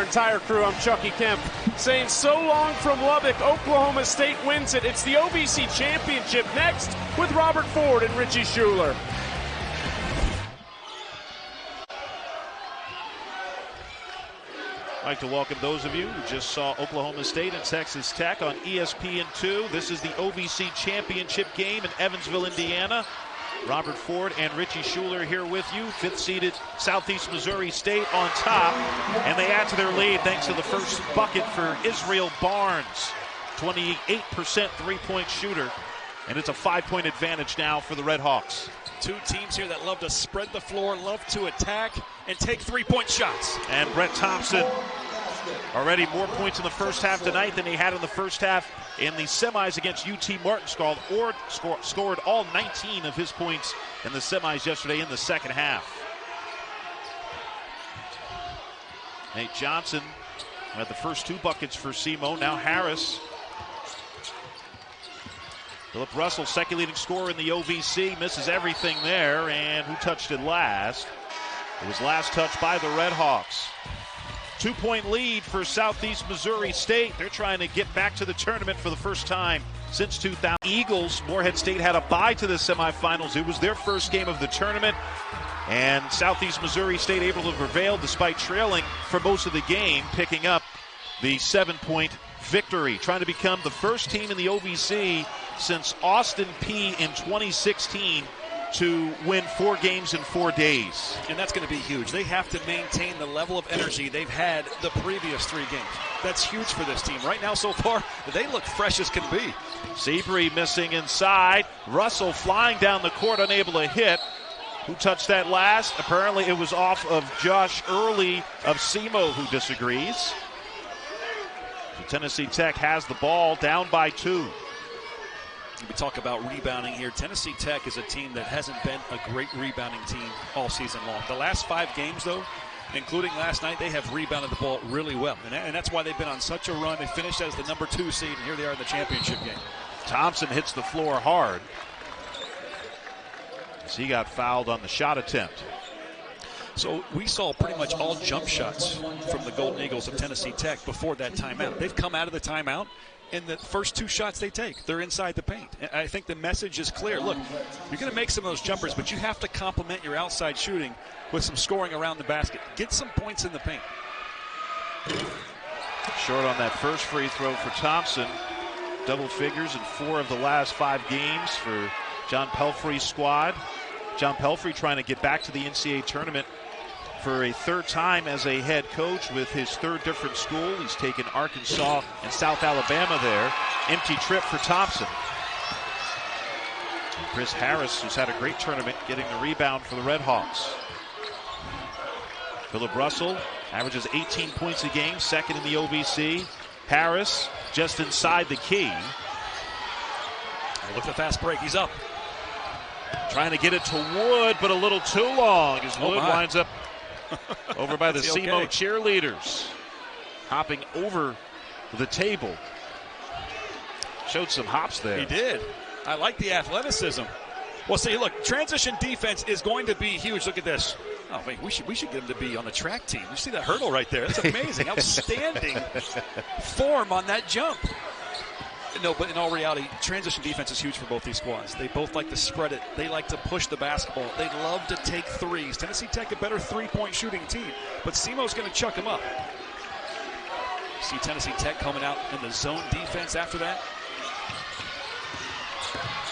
Entire crew, I'm Chucky Kemp, saying so long from Lubbock. Oklahoma State wins it. It's the OVC Championship next with Robert Ford and Richie Schuler. I'd like to welcome those of you who just saw Oklahoma State and Texas Tech on ESPN2. This is the OVC Championship game in Evansville, Indiana. Robert Ford and Richie Schuler here with you. Fifth-seeded Southeast Missouri State on top, and they add to their lead thanks to the first bucket for Israel Barnes. 28% three-point shooter, and it's a 5-point advantage now for the Red Hawks. Two teams here that love to spread the floor, love to attack, and take three-point shots. And Brett Thompson already more points in the first half tonight than he had in the first half in the semis against UT Martin. Scored all 19 of his points in the semis yesterday in the second half. Nate Johnson had the first two buckets for SEMO. Now Harris. Philip Russell, second leading scorer in the OVC, misses everything there. And who touched it last? It was last touched by the Red Hawks. 2-point lead for Southeast Missouri State. They're trying to get back to the tournament for the first time since 2000. Eagles, Morehead State had a bye to the semifinals. It was their first game of the tournament. And Southeast Missouri State able to prevail despite trailing for most of the game, picking up the 7-point victory. Trying to become the first team in the OVC since Austin Peay in 2016 to win 4 games in 4 days. And that's going to be huge. They have to maintain the level of energy they've had the previous 3 games. That's huge for this team. Right now, so far, they look fresh as can be. Sebree missing inside. Russell flying down the court, unable to hit. Who touched that last? Apparently it was off of Josh Early of SEMO, who disagrees. So Tennessee Tech has the ball, down by 2. We talk about rebounding here. Tennessee Tech is a team that hasn't been a great rebounding team all season long. The last 5 games, though, including last night, they have rebounded the ball really well. And that's why they've been on such a run. They finished as the number 2 seed, and here they are in the championship game. Thompson hits the floor hard. He got fouled on the shot attempt. So we saw pretty much all jump shots from the Golden Eagles of Tennessee Tech before that timeout. They've come out of the timeout, and the first 2 shots they take, they're inside the paint. I think the message is clear. Look, you're going to make some of those jumpers, but you have to complement your outside shooting with some scoring around the basket. Get some points in the paint. Short on that first free throw for Thompson. Double figures in 4 of the last 5 games for John Pelfrey's squad. John Pelfrey trying to get back to the NCAA tournament for a 3rd time as a head coach with his 3rd different school. He's taken Arkansas and South Alabama there. Empty trip for Thompson. And Chris Harris, who's had a great tournament, getting the rebound for the Red Hawks. Philip Russell averages 18 points a game, 2nd in the OVC. Harris just inside the key. Look at the fast break. He's up. Trying to get it to Wood, but a little too long as Wood winds up over by the SEMO cheerleaders. Hopping over the table. Showed some hops there. He did. I like the athleticism. Well, see, look, transition defense is going to be huge. Look at this. Oh, wait, we should get him to be on the track team. You see that hurdle right there? That's amazing. Outstanding form on that jump. No, but in all reality, transition defense is huge for both these squads. They both like to spread it. They like to push the basketball. They love to take threes. Tennessee Tech, a better 3-point shooting team, but SEMO's going to chuck them up. See Tennessee Tech coming out in the zone defense after that.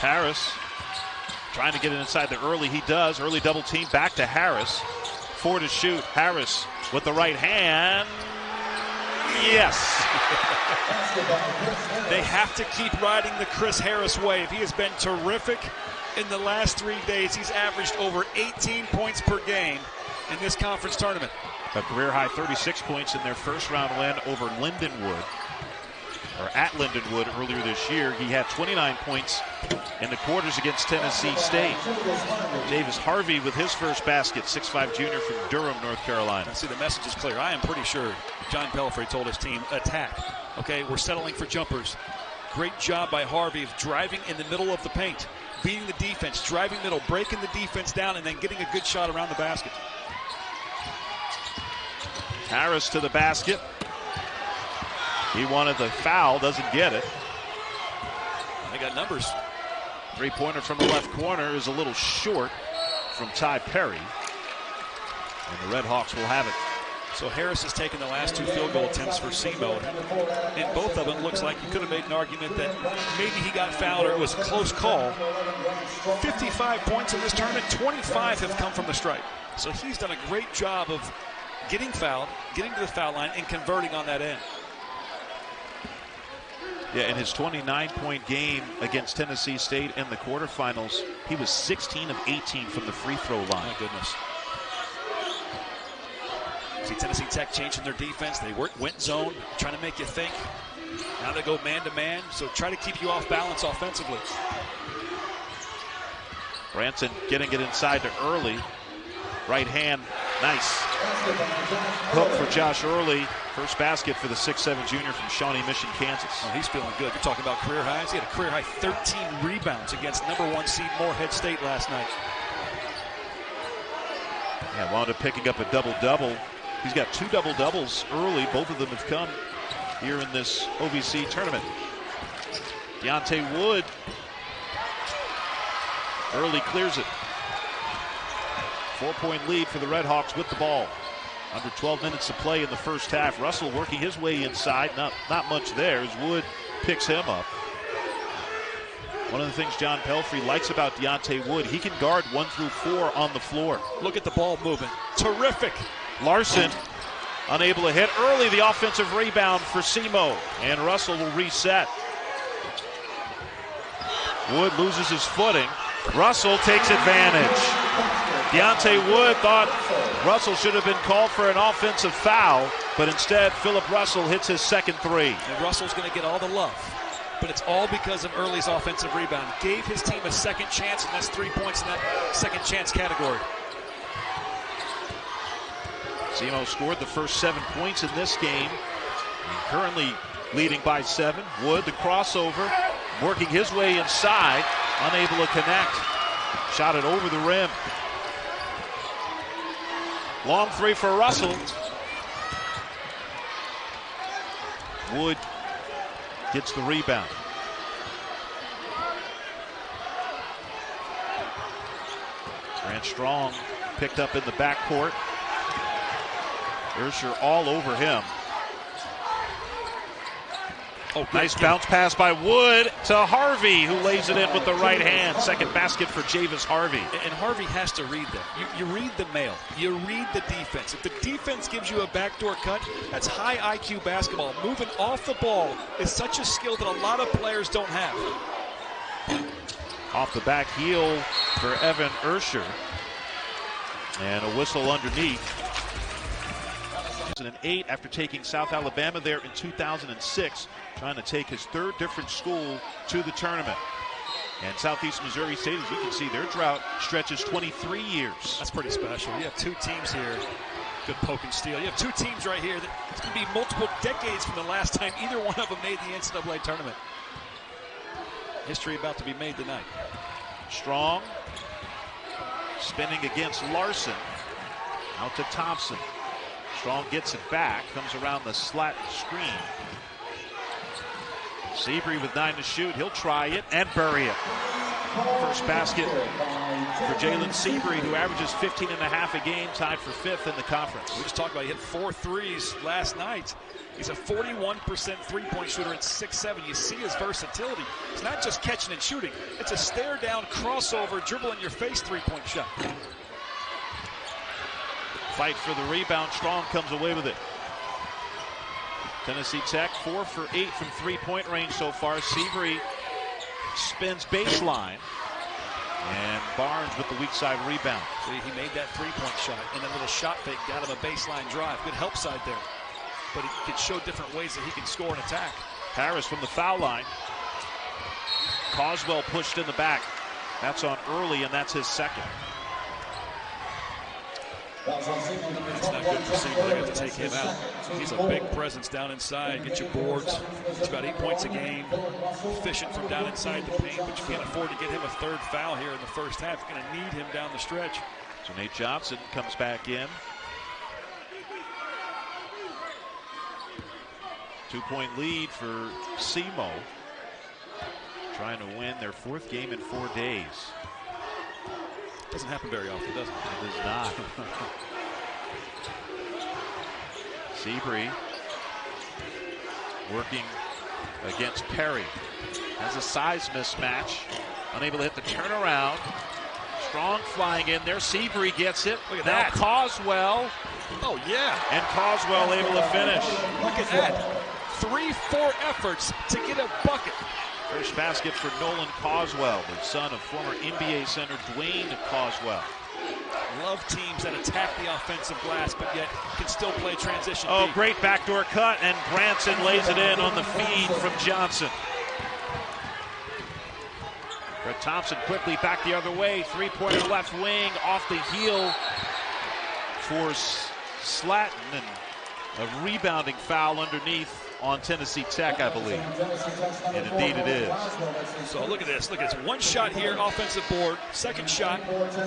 Harris trying to get it inside the Early. He does. Early double team back to Harris. 4 to shoot. Harris with the right hand. Yes. They have to keep riding the Chris Harris wave. He has been terrific in the last 3 days. He's averaged over 18 points per game in this conference tournament. A career-high 36 points in their first-round win over Lindenwood, or at Lindenwood earlier this year. He had 29 points in the quarters against Tennessee State. Davis Harvey with his first basket, 6'5" junior from Durham, North Carolina. See, the message is clear. I am pretty sure John Pelfrey told his team, attack. Okay, we're settling for jumpers. Great job by Harvey of driving in the middle of the paint, beating the defense, driving middle, breaking the defense down, and then getting a good shot around the basket. Harris to the basket. He wanted the foul, doesn't get it. They got numbers. Three-pointer from the left corner is a little short from Ty Perry. And the Red Hawks will have it. So Harris has taken the last 2 field goal attempts for SEMO. In both of them, looks like you could have made an argument that maybe he got fouled or it was a close call. 55 points in this tournament, 25 have come from the stripe. So he's done a great job of getting fouled, getting to the foul line, and converting on that end. Yeah, in his 29-point game against Tennessee State in the quarterfinals, he was 16 of 18 from the free throw line. My goodness. See Tennessee Tech changing their defense. They went zone, trying to make you think. Now they go man-to-man, so try to keep you off balance offensively. Branson getting it inside to Early. Right hand, nice. Hook for Josh Early. First basket for the 6'7 junior from Shawnee Mission, Kansas. Oh, he's feeling good. You're talking about career highs. He had a career high 13 rebounds against #1 seed Morehead State last night. Yeah, wound up picking up a double-double. He's got 2 double-doubles early. Both of them have come here in this OVC tournament. Deontay Wood. Early clears it. 4-point lead for the Red Hawks with the ball. Under 12 minutes to play in the first half. Russell working his way inside. Not much there as Wood picks him up. One of the things John Pelfrey likes about Deontay Wood, he can guard 1 through 4 on the floor. Look at the ball movement. Terrific. Larson unable to hit. Early the offensive rebound for SEMO. And Russell will reset. Wood loses his footing. Russell takes advantage. Deontay Wood thought Russell should have been called for an offensive foul, but instead Philip Russell hits his second 3. And Russell's going to get all the love, but it's all because of Early's offensive rebound. Gave his team a second chance, and that's 3 points in that second chance category. SEMO scored the first 7 points in this game. And currently leading by 7. Wood, the crossover, working his way inside, unable to connect. Shot it over the rim. Long 3 for Russell. Wood gets the rebound. Grant Strong picked up in the backcourt. Ursher all over him. Oh, nice bounce pass by Wood to Harvey, who lays it in with the right hand. Second basket for Javis Harvey. And Harvey has to read them. You read the mail. You read the defense. If the defense gives you a backdoor cut, that's high IQ basketball. Moving off the ball is such a skill that a lot of players don't have. Off the back heel for Evan Ursher. And a whistle underneath. 2008 after taking South Alabama there in 2006, trying to take his 3rd different school to the tournament. And Southeast Missouri State, as you can see, their drought stretches 23 years. That's pretty special. You have 2 teams here. Good poke and steal. You have 2 teams right here that it's going to be multiple decades from the last time either one of them made the NCAA tournament. History about to be made tonight. Strong spinning against Larson. Out to Thompson. Strong gets it back, comes around the slat screen. Seabury with 9 to shoot. He'll try it and bury it. First basket for Jalen Seabury, who averages 15.5 a game, tied for 5th in the conference. We just talked about he hit 4 threes last night. He's a 41% three-point shooter at 6'7". You see his versatility. It's not just catching and shooting. It's a stare-down, crossover, dribble-in-your-face three-point shot. Fight for the rebound. Strong comes away with it. Tennessee Tech 4 for 8 from 3-point range so far. Seabury spins baseline. And Barnes with the weak side rebound. See, he made that three-point shot and a little shot fake got him a baseline drive. Good help side there. But he can show different ways that he can score and attack. Harris from the foul line. Coswell pushed in the back. That's on Early, and that's his second. It's not good for Seabury. They have to take him out. He's a big presence down inside. Get your boards. It's about 8 points a game. Efficient from down inside the paint, but you can't afford to get him a 3rd foul here in the first half. You're going to need him down the stretch. So Nate Johnson comes back in. 2-point lead for SEMO. Trying to win their 4th game in 4 days. Doesn't happen very often, does it? It does not. Seabury working against Perry. Has a size mismatch. Unable to hit the turnaround. Strong flying in there. Seabury gets it. Look at now that. Coswell. Oh, yeah. And Coswell able to finish. Look at that. 3-4 efforts to get a bucket. First basket for Nolan Coswell, the son of former NBA center Dwayne Coswell. Love teams that attack the offensive glass, but yet can still play transition. Oh, deep. great backdoor cut, and Branson lays it in on the feed from Johnson. Brett Thompson quickly back the other way. 3-pointer left wing off the heel for Slatton, and a rebounding foul underneath on Tennessee Tech, I believe. And indeed it is. So look at this. Look at this. One shot here, offensive board. Second shot,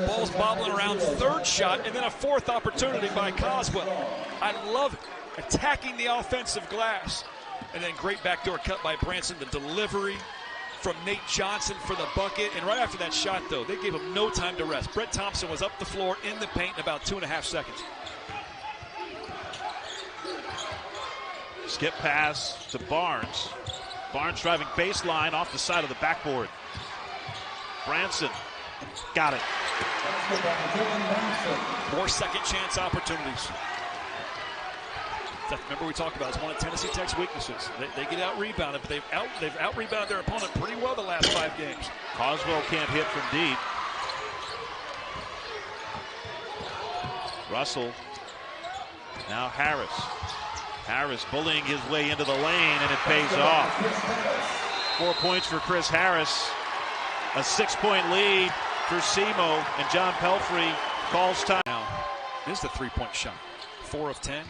ball's bobbling around. Third shot, and then a 4th opportunity by Coswell. I love it. Attacking the offensive glass. And then great backdoor cut by Branson. The delivery from Nate Johnson for the bucket. And right after that shot, though, they gave him no time to rest. Brett Thompson was up the floor in the paint in about 2.5 seconds. Skip pass to Barnes. Barnes driving baseline off the side of the backboard. Branson got it. More second chance opportunities. Remember we talked about it's one of Tennessee Tech's weaknesses. They get out-rebounded, but they've out-rebounded their opponent pretty well the last 5 games. Coswell can't hit from deep. Russell. Now Harris. Harris bullying his way into the lane, and it pays off. 4 points for Chris Harris. A 6-point lead for SEMO, and John Pelfrey calls time. Now, this is the 3-point shot. 4 of 10.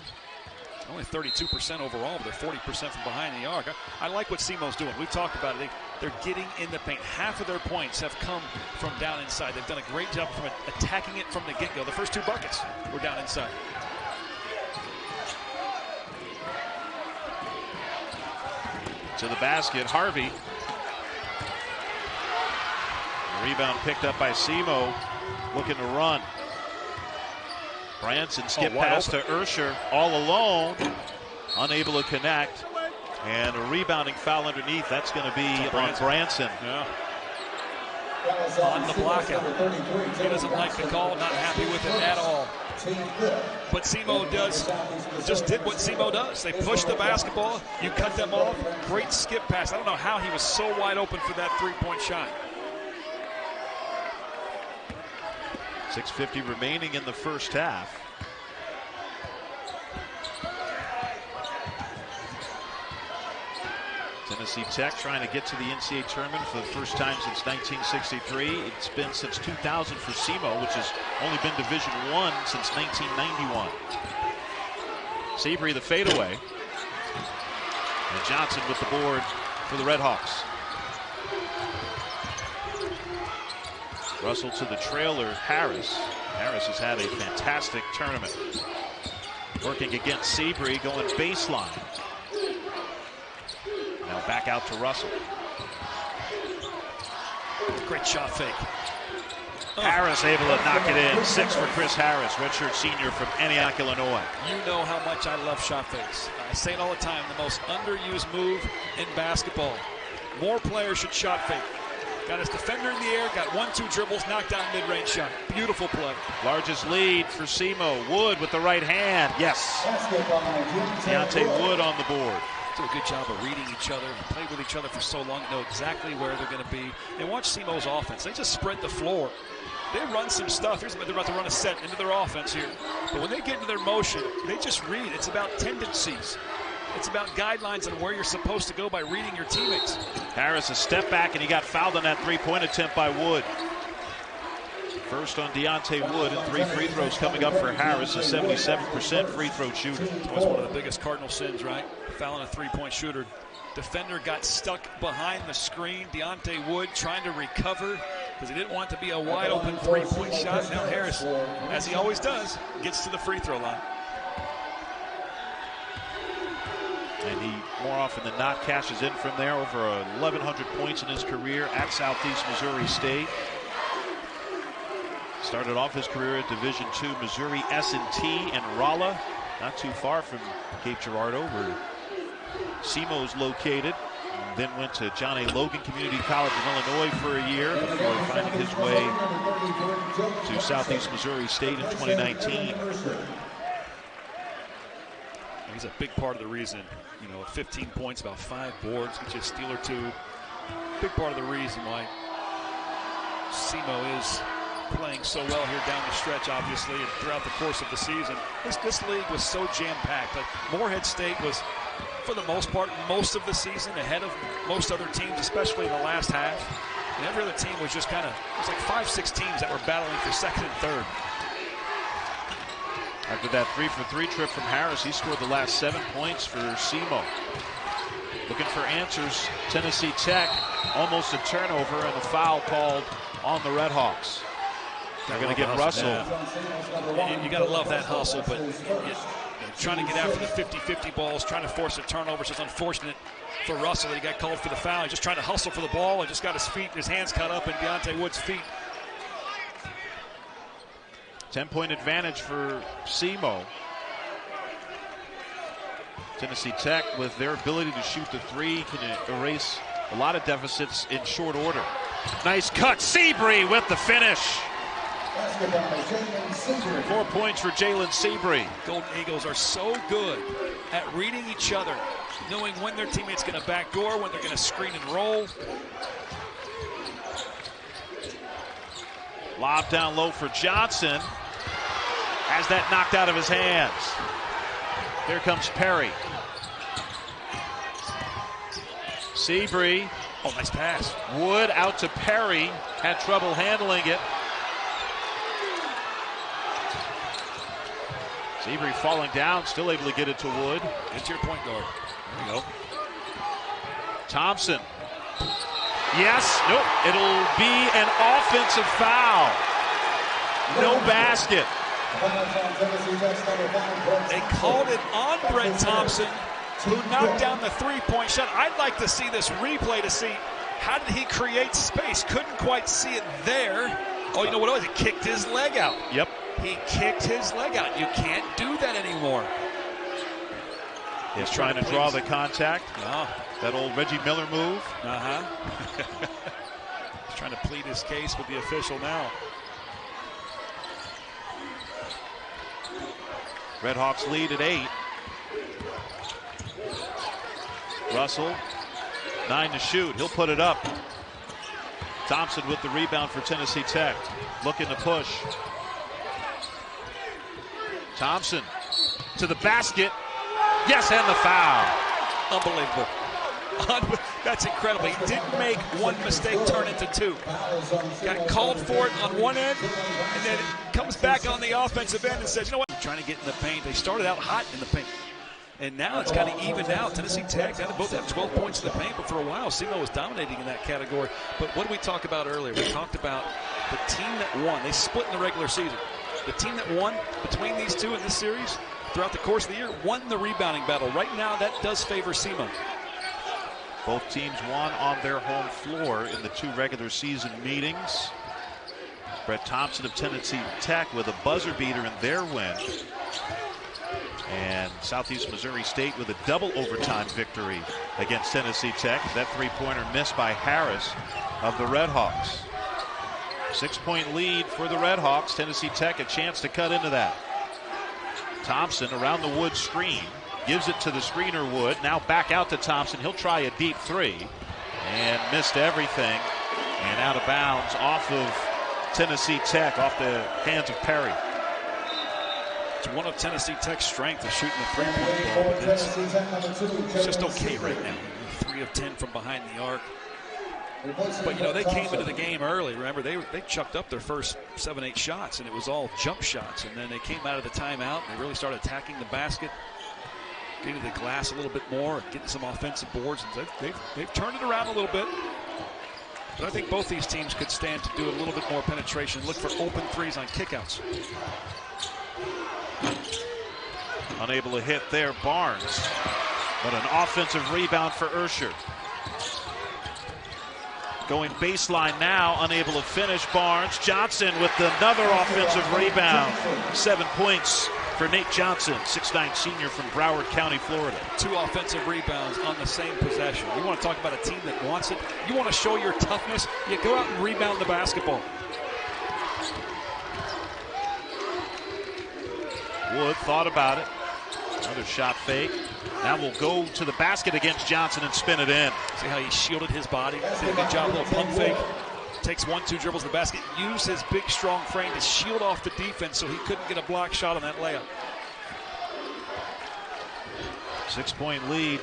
Only 32% overall, but they're 40% from behind the arc. I like what SEMO's doing. We've talked about it. They're getting in the paint. Half of their points have come from down inside. They've done a great job from attacking it from the get-go. The first 2 buckets were down inside. To the basket, Harvey. Rebound picked up by SEMO, looking to run. Branson skip pass to Ursher, all alone, unable to connect. And a rebounding foul underneath. That's going to be on Branson. Yeah. On the blockout. He doesn't like the call, not happy with it at all. But SEMO just did what SEMO does. They push the basketball, you cut them off. Great skip pass. I don't know how he was so wide open for that 3-point shot. 6:50 remaining in the first half. Tennessee Tech trying to get to the NCAA tournament for the first time since 1963. It's been since 2000 for SEMO, which has only been Division I since 1991. Seabury the fadeaway. And Johnson with the board for the Red Hawks. Russell to the trailer, Harris. Harris has had a fantastic tournament. Working against Seabury, going baseline. Now back out to Russell. Great shot fake. Harris able to knock it in. 6 for Chris Harris, redshirt senior from Antioch, Illinois. You know how much I love shot fakes. I say it all the time, the most underused move in basketball. More players should shot fake. Got his defender in the air, got 1-2 dribbles, knocked down mid-range shot. Beautiful play. Largest lead for SEMO. Wood with the right hand. Yes. Deontay Wood on the board. Do a good job of reading each other, played with each other for so long, know exactly where they're going to be. And watch SEMO's offense. They just spread the floor. They run some stuff. They're about to run a set into their offense here. But when they get into their motion, they just read. It's about tendencies. It's about guidelines on where you're supposed to go by reading your teammates. Harris a step back, and he got fouled on that 3-point attempt by Wood. First on Deontay Wood, and 3 free throws coming up for Harris, a 77% free throw shooter. It's always one of the biggest Cardinal sins, right? Fouling a 3-point shooter. Defender got stuck behind the screen. Deontay Wood trying to recover because he didn't want it to be a wide open 3-point shot. Now Harris, as he always does, gets to the free throw line. And he more often than not cashes in from there. Over 1,100 points in his career at Southeast Missouri State. Started off his career at Division II Missouri S&T in Rolla, not too far from Cape Girardeau, where SEMO is located. Then went to John A. Logan Community College in Illinois for a year before finding his way to Southeast Missouri State in 2019. He's a big part of the reason, 15 points, about 5 boards, get you a steal or 2. Big part of the reason why SEMO is playing so well here down the stretch, obviously, and throughout the course of the season. This league was so jam-packed. Morehead State was, for the most part, most of the season ahead of most other teams, especially in the last half. And every other team was just kind of, it was like 5-6 teams that were battling for second and third. After that 3-for-3 trip from Harris, he scored the last 7 points for SEMO. Looking for answers, Tennessee Tech, almost a turnover and a foul called on the Redhawks. They're going to get Russell. Yeah. You got to love that hustle, but trying to get after the 50-50 balls, trying to force a turnover. So it's unfortunate for Russell that he got called for the foul. He's just trying to hustle for the ball and just got his hands cut up in Deontay Wood's feet. 10-point advantage for SEMO. Tennessee Tech, with their ability to shoot the three, can erase a lot of deficits in short order. Nice cut, Seabree with the finish. 4 points for Jalen Seabree. Golden Eagles are so good at reading each other, knowing when their teammate's going to backdoor, when they're going to screen and roll. Lob down low for Johnson. Has that knocked out of his hands. Here comes Perry. Seabree. Oh, nice pass. Wood out to Perry. Had trouble handling it. Seabree falling down, still able to get it to Wood. It's your point guard. There you go. Thompson. Yes, nope. It'll be an offensive foul. No basket. They called it on Brett Thompson, who knocked down the three-point shot. I'd like to see this replay to see how did he create space. Couldn't quite see it there. Oh, you know what it was? He kicked his leg out. Yep. He kicked his leg out. You can't do that anymore. He's trying to draw the contact. Oh. That old Reggie Miller move. He's trying to plead his case with the official now. Redhawks lead at 8. Russell, 9 to shoot. He'll put it up. Thompson with the rebound for Tennessee Tech. Looking to push. Thompson to the basket. Yes, and the foul. Unbelievable. That's incredible. He didn't make one mistake turn into 2. Got called for it on one end, and then it comes back on the offensive end and says, you know what? Trying to get in the paint. They started out hot in the paint, and now it's kind of evened out. Tennessee Tech, they both have 12 points in the paint, but for a while, SEMO was dominating in that category. But what did we talk about earlier? We talked about the team that won. They split in the regular season. The team that won between these two in this series throughout the course of the year won the rebounding battle. Right now, that does favor SEMO. Both teams won on their home floor in the 2 regular season meetings. Brett Thompson of Tennessee Tech with a buzzer beater in their win. And Southeast Missouri State with a double overtime victory against Tennessee Tech. That 3-pointer missed by Harris of the Redhawks. 6-point lead for the Redhawks. Tennessee Tech a chance to cut into that. Thompson around the Wood screen. Gives it to the screener Wood. Now back out to Thompson. He'll try a deep 3. And missed everything. And out of bounds off of Tennessee Tech, off the hands of Perry. It's one of Tennessee Tech's strength is shooting the 3-point ball, but it's just okay right now. 3 of 10 from behind the arc. But, you know, they came into the game early. Remember, they chucked up their first 7-8 shots, and it was all jump shots. And then they came out of the timeout, and they really started attacking the basket, getting to the glass a little bit more, getting some offensive boards. And they've turned it around a little bit. But I think both these teams could stand to do a little bit more penetration, look for open threes on kickouts. Unable to hit there, Barnes. But an offensive rebound for Ursher. Going baseline now, unable to finish. Barnes. Johnson with another offensive rebound. 7 points for Nate Johnson, 6'9" senior from Broward County, Florida. 2 offensive rebounds on the same possession. You want to talk about a team that wants it? You want to show your toughness? You go out and rebound the basketball. Wood thought about it. Another shot fake. Now we'll go to the basket against Johnson and spin it in. See how he shielded his body? Did a good job, a little pump fake. Takes 1-2 dribbles to the basket. Used his big, strong frame to shield off the defense so he couldn't get a block shot on that layup. 6-point lead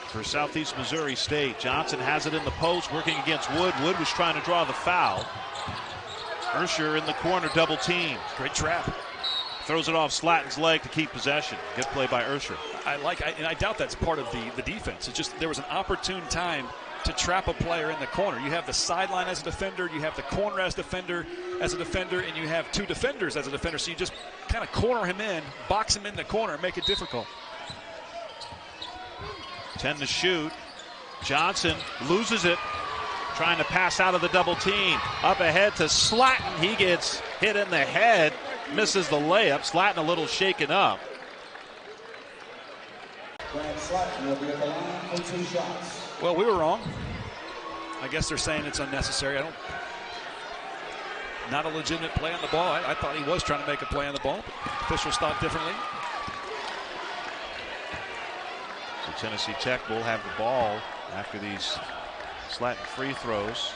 for Southeast Missouri State. Johnson has it in the post, working against Wood. Wood was trying to draw the foul. Ursher in the corner, double team. Great trap. Throws it off Slatton's leg to keep possession. Good play by Ursher. And I doubt that's part of the defense. It's just there was an opportune time to trap a player in the corner. You have the sideline as a defender, you have the corner as a defender, and you have 2 defenders as a defender. So you just kind of corner him in, box him in the corner, and make it difficult. 10 to shoot. Johnson loses it, trying to pass out of the double team. Up ahead to Slatton. He gets hit in the head, misses the layup. Slatton a little shaken up. Slatton will be at the line for 2 shots. Well, we were wrong. I guess they're saying it's unnecessary. Not a legitimate play on the ball. I thought he was trying to make a play on the ball, but officials thought differently. So Tennessee Tech will have the ball after these Slatton free throws.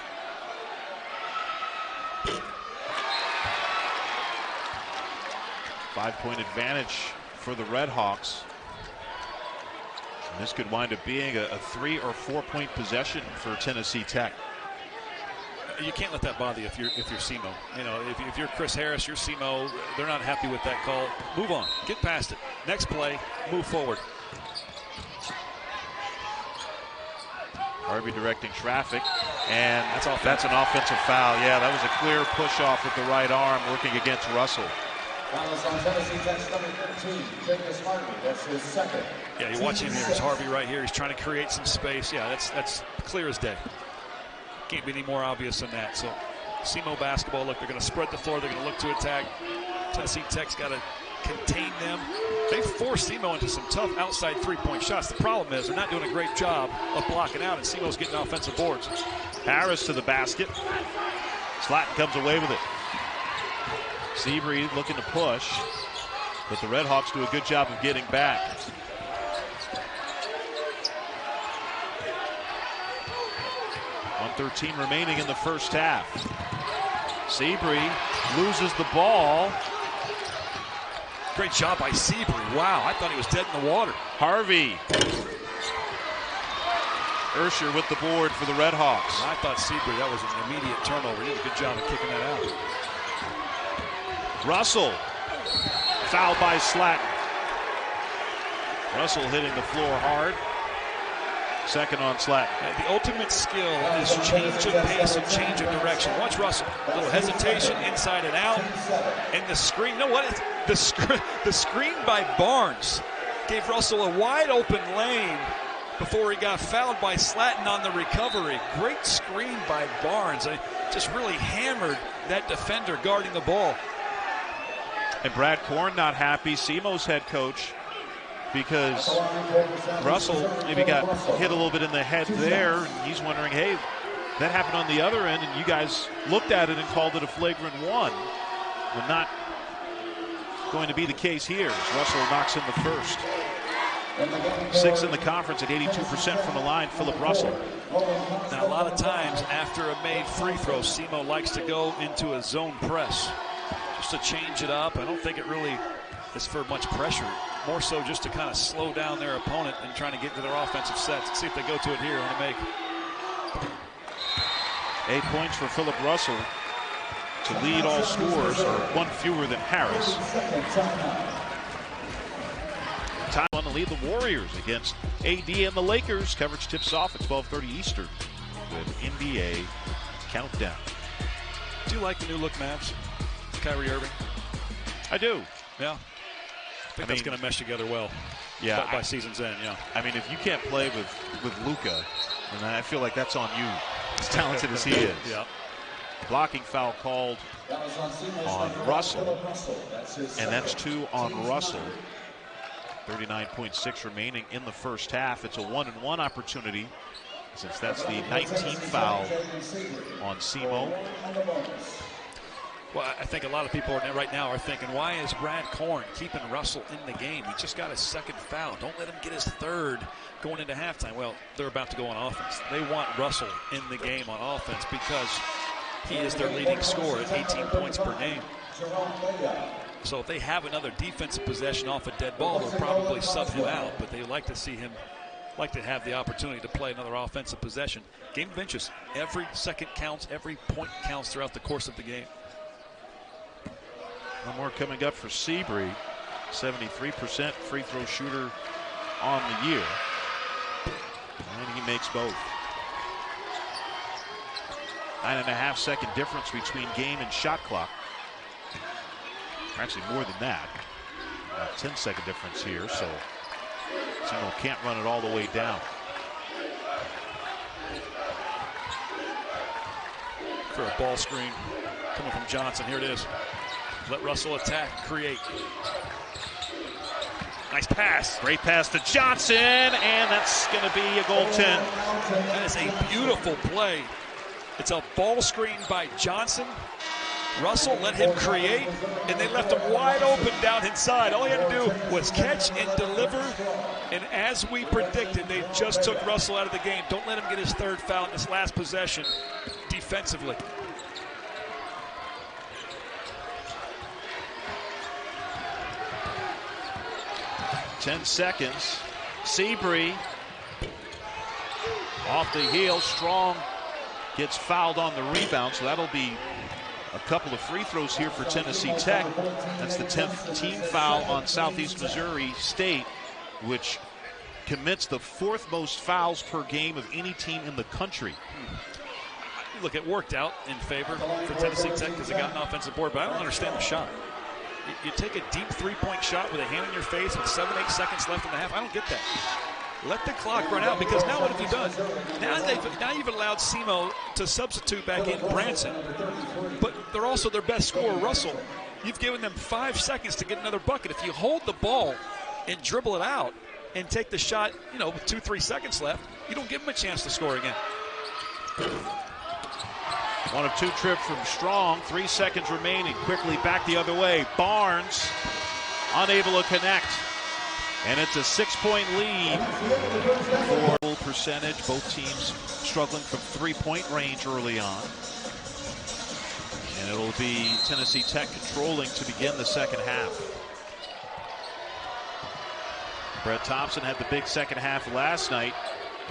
Five-point advantage for the Red Hawks. And this could wind up being a 3 or 4 point possession for Tennessee Tech. You can't let that bother you if you're SEMO. You know, if you're Chris Harris, you're SEMO. They're not happy with that call. Move on. Get past it. Next play. Move forward. Harvey directing traffic, and that's an offensive foul. Yeah, that was a clear push off with the right arm, working against Russell. Fouls on Tennessee Tech's number 13, Jacob Harvey. That's his second. Yeah, you're watching him here. There's Harvey right here. He's trying to create some space. Yeah, that's clear as day. Can't be any more obvious than that. So, SEMO basketball. Look, they're going to spread the floor. They're going to look to attack. Tennessee Tech's got to contain them. They forced SEMO into some tough outside 3-point shots. The problem is they're not doing a great job of blocking out, and SEMO's getting offensive boards. Harris to the basket. Slatton comes away with it. Seabury looking to push, but the Red Hawks do a good job of getting back. .113 remaining in the first half. Seabury loses the ball. Great job by Seabury. Wow, I thought he was dead in the water. Harvey. Ursher with the board for the Red Hawks. I thought Seabury, that was an immediate turnover. He did a good job of kicking that out. Russell. Fouled by Slatton. Russell hitting the floor hard. Second on Slatton. The ultimate skill is change of pace and change of direction. Watch Russell. A little hesitation inside and out. And the screen. You know what? The screen by Barnes gave Russell a wide open lane before he got fouled by Slatton on the recovery. Great screen by Barnes. Just really hammered that defender guarding the ball. And Brad Korn not happy, SEMO's head coach, because Russell maybe got hit a little bit in the head there, and he's wondering, hey, that happened on the other end, and you guys looked at it and called it a flagrant one. But not going to be the case here as Russell knocks in the first. 6 in the conference at 82% from the line, Philip Russell. Now, a lot of times after a made free throw, SEMO likes to go into a zone press just to change it up. I don't think it really is for much pressure. More so just to kind of slow down their opponent and trying to get to their offensive sets. Let's see if they go to it here on the make. 8 points for Philip Russell to lead all scorers, or one fewer than Harris. Time on to lead the Warriors against AD and the Lakers. Coverage tips off at 12:30 Eastern with NBA Countdown. Do you like the new look Mavs? Kyrie Irving? I do. Yeah. I think that's going to mesh together well. by season's end. Yeah. I mean, if you can't play with Luka, then I feel like that's on you, as talented as he is. Yeah. Blocking foul called on Russell, and that's 2 on Russell. 39.6 remaining in the first half. It's a 1-and-1 opportunity, since that's the 19th foul on SEMO. Well, I think a lot of people right now are thinking, why is Brad Korn keeping Russell in the game? He just got his second foul. Don't let him get his third going into halftime. Well, they're about to go on offense. They want Russell in the game on offense because he is their leading scorer at 18 points per game. So if they have another defensive possession off a dead ball, they'll probably sub him out. But they like to see him, like to have the opportunity to play another offensive possession. Game of inches. Every second counts. Every point counts throughout the course of the game. One more coming up for Seabury. 73% free throw shooter on the year. And he makes both. 9.5 second difference between game and shot clock. Actually more than that. 10-second difference here, so SEMO can't run it all the way down. For a ball screen coming from Johnson. Here it is. Let Russell attack, create. Nice pass. Great pass to Johnson, and that's going to be a goaltend. That is a beautiful play. It's a ball screen by Johnson. Russell let him create, and they left him wide open down inside. All he had to do was catch and deliver, and as we predicted, they just took Russell out of the game. Don't let him get his third foul in this last possession defensively. Ten seconds. Seabury off the heel. Strong gets fouled on the rebound, so that'll be a couple of free throws here for Tennessee Tech. That's the 10th team foul on Southeast Missouri State, which commits the 4th most fouls per game of any team in the country. Look, it worked out in favor for Tennessee Tech because they got an offensive board, but I don't understand the shot. You take a deep three-point shot with a hand in your face with 7-8 seconds left in the half. I don't get that. Let the clock run out, because now what have you done? Now you've allowed SEMO to substitute back in Branson, but they're also their best scorer, Russell. You've given them 5 seconds to get another bucket. If you hold the ball and dribble it out and take the shot, with 2-3 seconds left, you don't give them a chance to score again. 1 of 2 trip from Strong. 3 seconds remaining. Quickly back the other way. Barnes unable to connect. And it's a 6-point lead for full percentage. Both teams struggling from 3-point range early on. And it'll be Tennessee Tech controlling to begin the second half. Brett Thompson had the big second half last night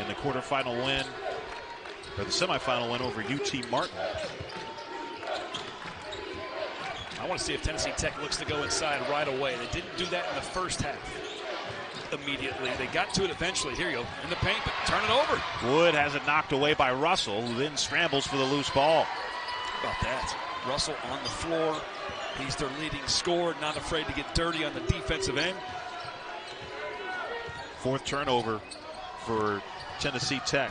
in the quarterfinal win, or the semifinal win over UT Martin. I want to see if Tennessee Tech looks to go inside right away. They didn't do that in the first half. Immediately, they got to it eventually. Here you go, in the paint, but turn it over. Wood has it knocked away by Russell, who then scrambles for the loose ball. How about that? Russell on the floor. He's their leading scorer, not afraid to get dirty on the defensive end. 4th turnover for Tennessee Tech.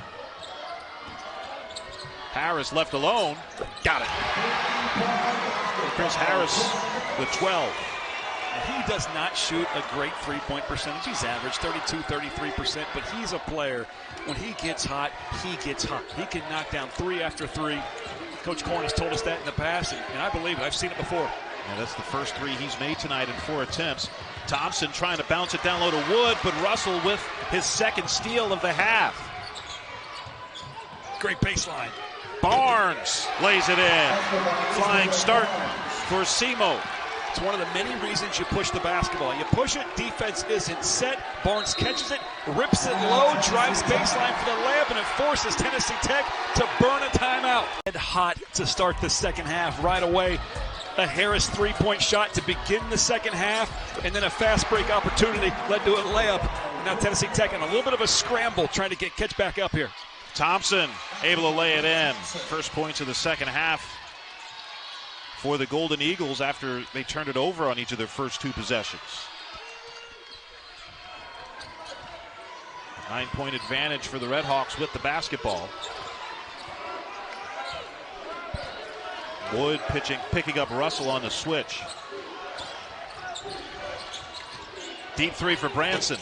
Harris left alone. Got it. Chris Harris with 12. He does not shoot a great three-point percentage. He's averaged 32, 33%, but he's a player. When he gets hot, he gets hot. He can knock down 3 after 3. Coach Korn has told us that in the past, and I believe it. I've seen it before. Yeah, that's the first 3 he's made tonight in 4 attempts. Thompson trying to bounce it down low to Wood, but Russell with his second steal of the half. Great baseline. Barnes lays it in. Flying start for SEMO. It's one of the many reasons you push the basketball. You push it, defense isn't set. Barnes catches it, rips it low, drives baseline for the layup, and it forces Tennessee Tech to burn a timeout. Hot to start the second half right away. A Harris three-point shot to begin the second half, and then a fast break opportunity led to a layup. Now Tennessee Tech in a little bit of a scramble trying to catch back up here. Thompson able to lay it in. First points of the second half for the Golden Eagles after they turned it over on each of their first 2 possessions. 9-point advantage for the Red Hawks with the basketball. Wood picking up Russell on the switch. Deep three for Branson.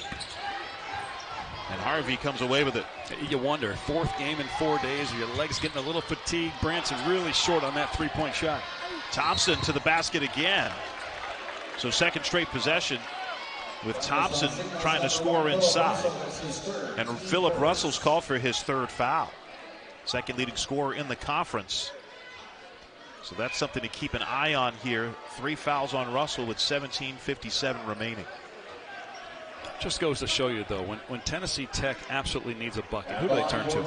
And Harvey comes away with it. You wonder, fourth game in 4 days, your legs getting a little fatigued. Branson really short on that three-point shot. Thompson to the basket again. So second straight possession with Thompson trying to score inside. And Philip Russell's called for his third foul. Second leading scorer in the conference. So that's something to keep an eye on here. 3 fouls on Russell with 17:57 remaining. Just goes to show you, though, when Tennessee Tech absolutely needs a bucket, who do they turn to?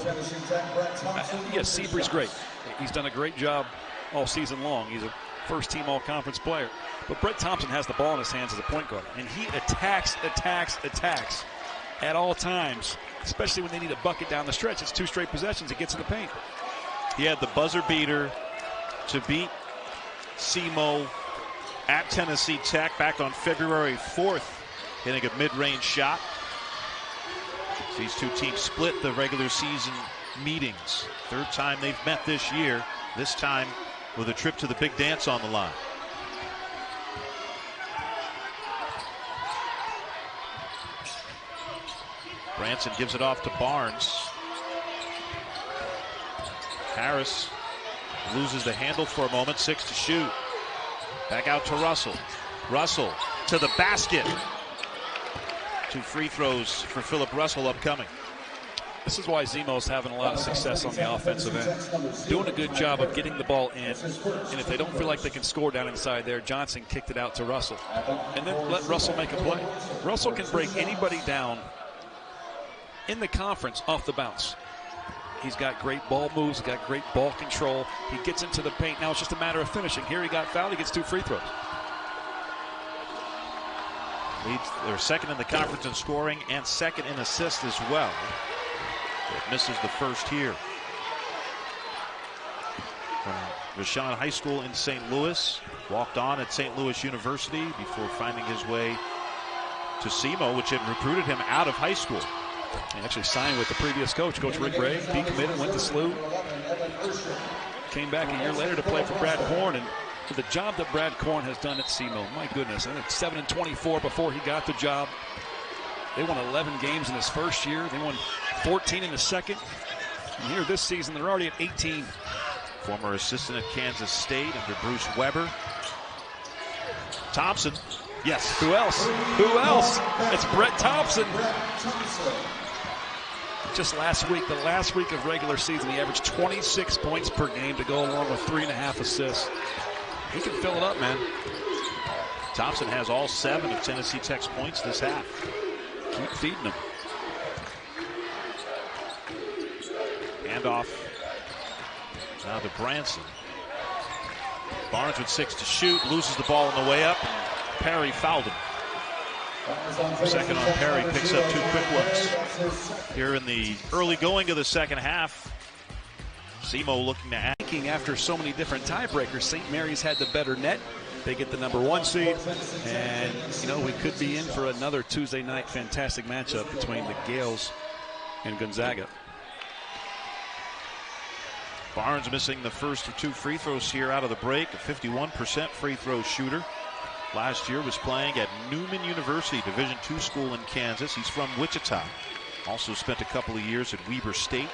Yes, Seabury's great. He's done a great job all season long. He's a first-team all-conference player. But Brett Thompson has the ball in his hands as a point guard, and he attacks at all times, especially when they need a bucket down the stretch. It's 2 straight possessions. It gets in the paint. He had the buzzer beater to beat SEMO at Tennessee Tech back on February 4th, hitting a mid-range shot. These two teams split the regular season meetings. Third time they've met this year, this time with a trip to the big dance on the line. Branson gives it off to Barnes. Harris loses the handle for a moment, 6 to shoot. Back out to Russell. Russell to the basket. 2 free throws for Philip Russell upcoming. This is why Zemo's having a lot of success on the offensive end. Doing a good job of getting the ball in. And if they don't feel like they can score down inside there, Johnson kicked it out to Russell. And then let Russell make a play. Russell can break anybody down in the conference off the bounce. He's got great ball moves, he's got great ball control. He gets into the paint. Now it's just a matter of finishing. Here he got fouled, he gets 2 free throws. They're second in the conference in scoring and second in assists as well. It misses the first here. From Vashon High School in St. Louis, walked on at St. Louis University before finding his way to SEMO, which had recruited him out of high school. He actually signed with the previous coach, Coach Rick Ray. Decommitted, went to SLU. Came back a year later to play for Brad Korn. And for the job that Brad Korn has done at SEMO, my goodness, I think 7-24 before he got the job. They won 11 games in his first year. They won 14 in the second. And here this season, they're already at 18. Former assistant at Kansas State under Bruce Weber. Thompson. Yes. Who else? Who else? It's Brett Thompson. Just last week, the last week of regular season, he averaged 26 points per game to go along with 3.5 assists. He can fill it up, man. Thompson has all 7 of Tennessee Tech's points this half. Keep feeding him. Handoff now to Branson. Barnes with 6 to shoot, loses the ball on the way up. Perry fouled him. Second on Perry, picks up 2 quick ones. Here in the early going of the second half, SEMO looking to add. After so many different tiebreakers, St. Mary's had the better net. They get the number 1 seed. And, you know, we could be in for another Tuesday night fantastic matchup between the Gales and Gonzaga. Barnes missing the first of 2 free throws here out of the break. A 51% free throw shooter. Last year was playing at Newman University, Division II school in Kansas. He's from Wichita. Also spent a couple of years at Weber State.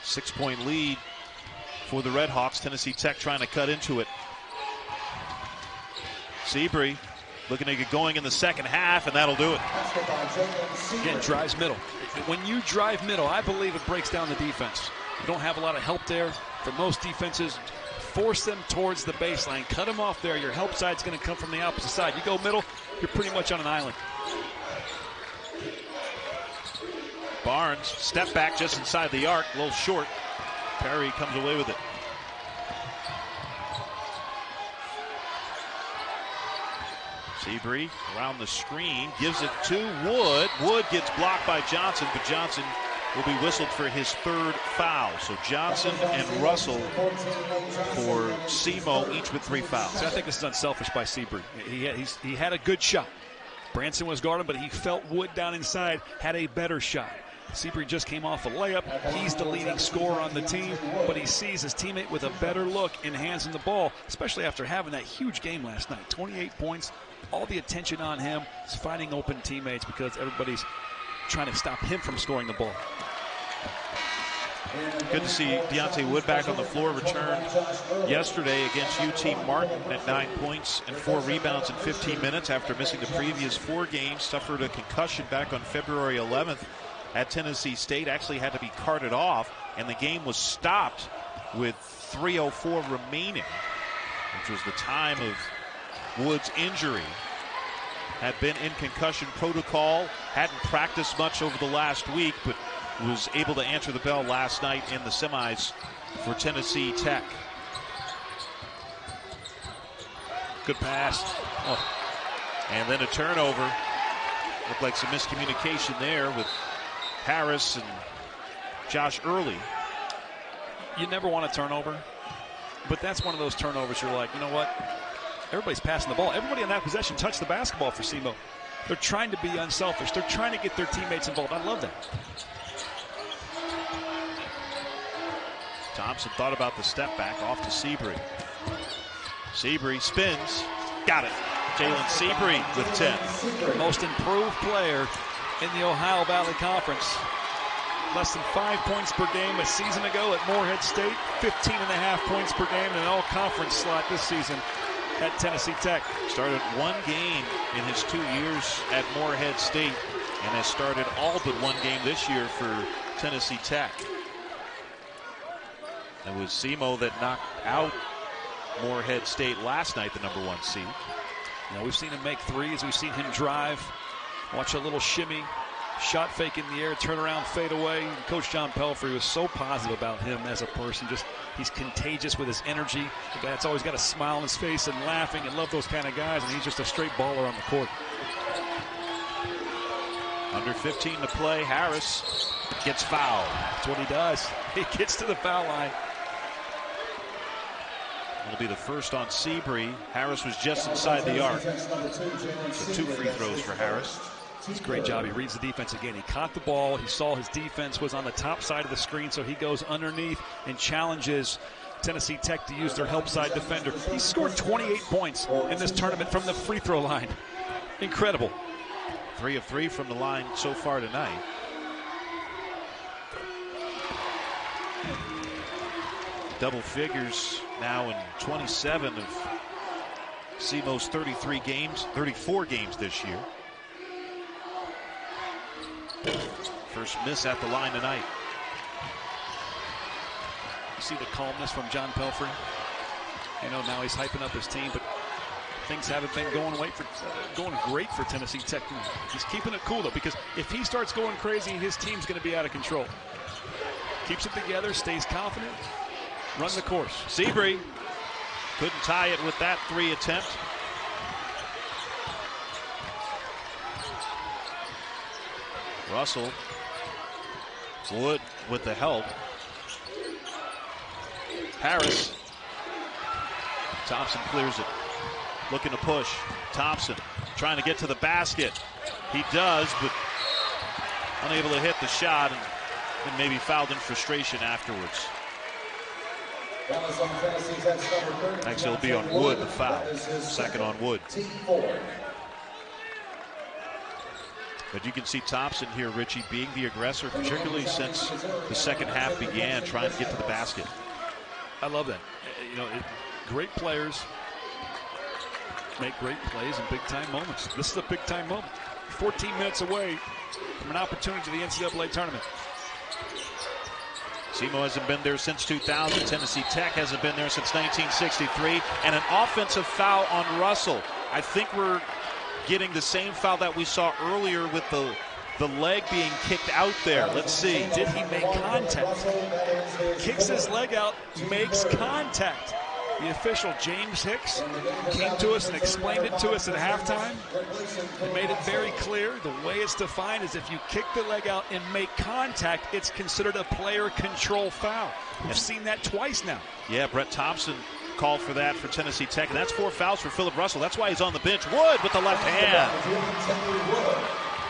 Six-point lead for the Red Hawks. Tennessee Tech trying to cut into it. Seabury looking to get going in the second half, and that'll do it. Again, drives middle. When you drive middle, I believe it breaks down the defense. You don't have a lot of help there. For most defenses, force them towards the baseline. Cut them off there. Your help side's going to come from the opposite side. You go middle, you're pretty much on an island. Barnes, step back just inside the arc, a little short. Perry comes away with it. Seabury around the screen, gives it to Wood. Wood gets blocked by Johnson, but Johnson will be whistled for his third foul. So Johnson and Russell for SEMO, each with 3 fouls. So I think this is unselfish by Seabury. He had a good shot. Branson was guarding, but he felt Wood down inside had a better shot. Seabury just came off a layup. He's the leading scorer on the team, but he sees his teammate with a better look in hands in the ball, especially after having that huge game last night. 28 points, all the attention on him. He's finding open teammates because everybody's trying to stop him from scoring the ball. Good to see Deontay Wood back on the floor. Returned yesterday against UT Martin at 9 points and 4 rebounds in 15 minutes after missing the previous 4 games. Suffered a concussion back on February 11th at Tennessee State. Actually had to be carted off, and the game was stopped with 3:04 remaining, which was the time of Wood's injury. Had been in concussion protocol, hadn't practiced much over the last week, but was able to answer the bell last night in the semis for Tennessee Tech. Good pass. Oh. And then a turnover. Looked like some miscommunication there with Harris and Josh Early. You never want a turnover, but that's one of those turnovers you're like, you know what? Everybody's passing the ball. Everybody on that possession touched the basketball for SEMO. They're trying to be unselfish. They're trying to get their teammates involved. I love that. Thompson thought about the step back off to Seabury. Seabury spins. Got it. Jalen Seabury with 10. Most improved player in the Ohio Valley Conference. Less than 5 points per game a season ago at Morehead State. 15.5 points per game in an all-conference slot this season at Tennessee Tech. Started 1 game in his 2 years at Morehead State and has started all but 1 game this year for Tennessee Tech. It was SEMO that knocked out Morehead State last night, the #1 seed. Now we've seen him make threes. We've seen him drive. Watch a little shimmy. Shot fake in the air, turn around, fade away. And Coach John Pelfrey was so positive about him as a person. Just he's contagious with his energy. The guy that's always got a smile on his face and laughing, and love those kind of guys. And he's just a straight baller on the court. Under 15 to play. Harris gets fouled. That's what he does. He gets to the foul line. It'll be the first on Seabury. Harris was just inside the arc. So 2 free throws for Harris. It's a great job. He reads the defense again. He caught the ball. He saw his defense was on the top side of the screen, so he goes underneath and challenges Tennessee Tech to use their help side defender. He scored 28 points in this tournament from the free throw line. Incredible. 3 of 3 from the line so far tonight. Double figures now in 27 of SEMO's 34 games this year. First miss at the line tonight. You see the calmness from John Pelfrey. You know, now he's hyping up his team, but things haven't been going great for Tennessee Tech. He's keeping it cool, though, because if he starts going crazy, his team's going to be out of control. Keeps it together, stays confident, run the course. Seabury couldn't tie it with that 3 attempt. Russell. Wood with the help. Harris. Thompson clears it. Looking to push. Thompson trying to get to the basket. He does, but unable to hit the shot, and maybe fouled in frustration afterwards. Next it'll be on Wood, the foul. Second on Wood. But you can see Thompson here, Richie, being the aggressor, particularly since the second half began, trying to get to the basket. I love that. You know, great players make great plays in big-time moments. This is a big-time moment. 14 minutes away from an opportunity to the NCAA tournament. SEMO hasn't been there since 2000. Tennessee Tech hasn't been there since 1963. And an offensive foul on Russell. I think we're getting the same foul that we saw earlier with the leg being kicked out there. Let's see. Did he make contact? Kicks his leg out, makes contact. The official, James Hicks, came to us and explained it to us at halftime. He made it very clear. The way it's defined is if you kick the leg out and make contact, it's considered a player control foul. We've seen that twice now. Yeah, Brett Thompson called for that for Tennessee Tech, and that's 4 fouls for Philip Russell. That's why he's on the bench. Wood with the left hand.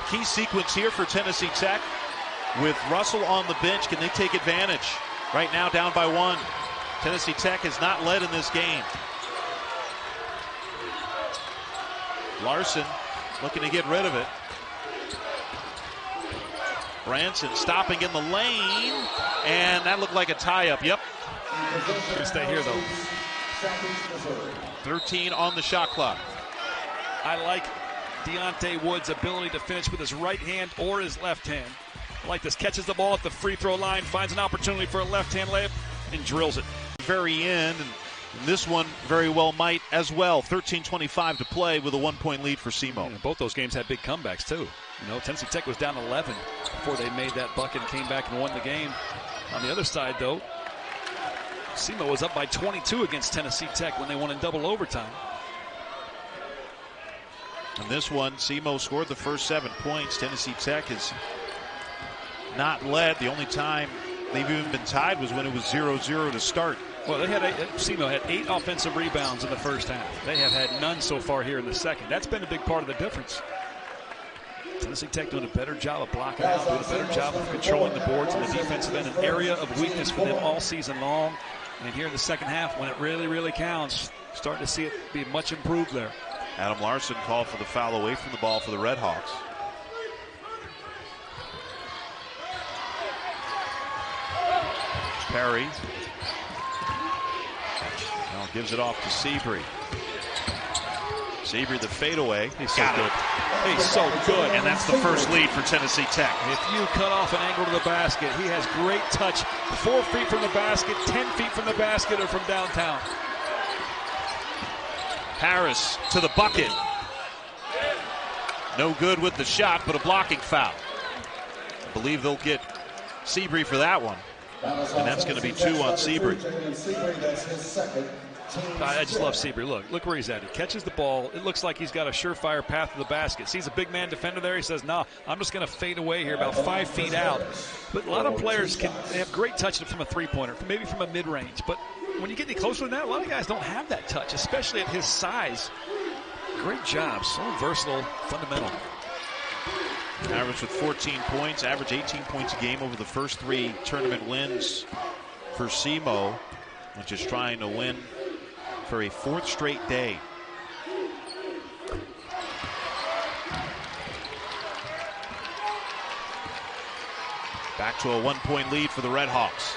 Key sequence here for Tennessee Tech. With Russell on the bench, can they take advantage? Right now down by 1. Tennessee Tech has not led in this game. Larson looking to get rid of it. Branson stopping in the lane, and that looked like a tie-up. Yep. Gonna stay here, though. 13 on the shot clock. I like Deontay Wood's ability to finish with his right hand or his left hand. I like this. Catches the ball at the free throw line, finds an opportunity for a left-hand layup, and drills it. Very end, and this one very well might as well. 13:25 to play with a 1-point lead for SEMO. Yeah, both those games had big comebacks too. You know, Tennessee Tech was down 11 before they made that bucket and came back and won the game. On the other side, though, SEMO was up by 22 against Tennessee Tech when they won in double overtime. And this one, SEMO scored the first 7 points. Tennessee Tech has not led. The only time they've even been tied was when it was 0-0 to start. Well, SEMO had 8 offensive rebounds in the first half. They have had none so far here in the second. That's been a big part of the difference. Tennessee Tech doing a better job of blocking out, doing a better job of controlling the boards and the defensive end, an area of weakness for them all season long. And here in the second half, when it really, really counts, starting to see it be much improved there. Adam Larson called for the foul away from the ball for the Red Hawks. Perry now gives it off to Seabury. Seabury, the fadeaway. He's so good. He's so good. And that's the first lead for Tennessee Tech. If you cut off an angle to the basket, he has great touch. 4 feet from the basket, 10 feet from the basket, or from downtown. Harris to the bucket. No good with the shot, but a blocking foul. I believe they'll get Seabury for that one. And that's going to be 2 on Seabury. I just love Seabury. Look where he's at. He catches the ball. It looks like he's got a surefire path to the basket. Sees a big man defender there. He says, "Nah, I'm just going to fade away here about 5 feet out." But a lot of players they have great touch from a three-pointer, maybe from a mid-range. But when you get any closer than that, a lot of guys don't have that touch, especially at his size. Great job. So versatile, fundamental. Average with 14 points, average 18 points a game over the first 3 tournament wins for SEMO, which is trying to win for a 4th straight day. Back to a 1-point lead for the Red Hawks.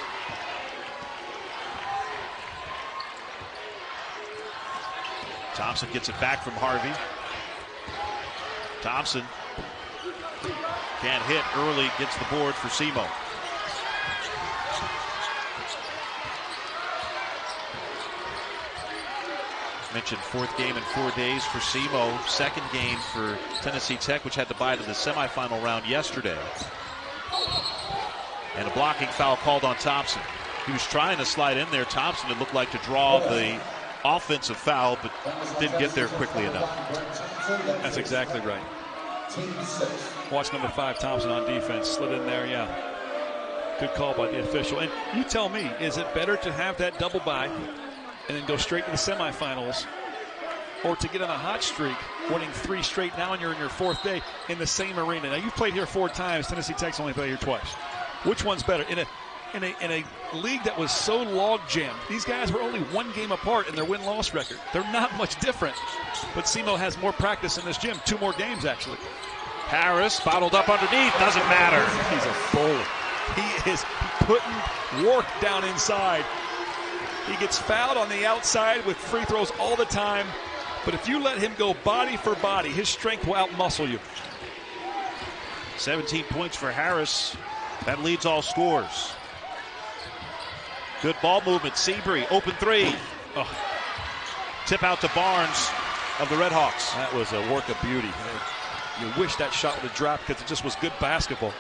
Thompson gets it back from Harvey. Thompson can't hit early, gets the board for SEMO. Mentioned 4th game in 4 days for SEMO. 2nd game for Tennessee Tech, which had to bye to the semifinal round yesterday. And a blocking foul called on Thompson. He was trying to slide in there. Thompson, it looked like, to draw the offensive foul, but didn't get there quickly enough. That's exactly right. Watch number 5, Thompson on defense. Slid in there, yeah. Good call by the official. And you tell me, is it better to have that double bye and then go straight to the semifinals, or to get on a hot streak, winning 3 straight now and you're in your 4th day in the same arena? Now, you've played here 4 times. Tennessee Tech's only played here twice. Which one's better? In a league that was so log-jammed, these guys were only 1 game apart in their win-loss record. They're not much different. But SEMO has more practice in this gym, 2 more games, actually. Harris bottled up underneath. Doesn't matter. He's a bully. He is putting work down inside. He gets fouled on the outside with free throws all the time. But if you let him go body for body, his strength will outmuscle you. 17 points for Harris. That leads all scores. Good ball movement. Seabury, open 3. Oh. Tip out to Barnes of the Red Hawks. That was a work of beauty. You wish that shot would have dropped because it just was good basketball.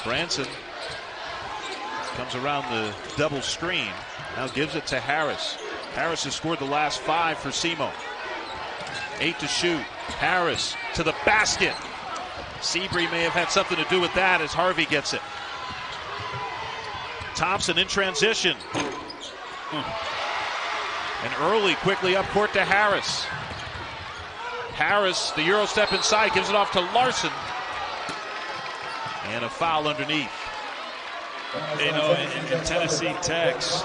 Branson Comes around the double screen. Now gives it to Harris. Harris has scored the last 5 for SEMO. 8 to shoot. Harris to the basket. Seabury may have had something to do with that as Harvey gets it. Thompson in transition. And early quickly up court to Harris. Harris, the Euro step inside, gives it off to Larson. And a foul underneath. You know, in Tennessee Tech's,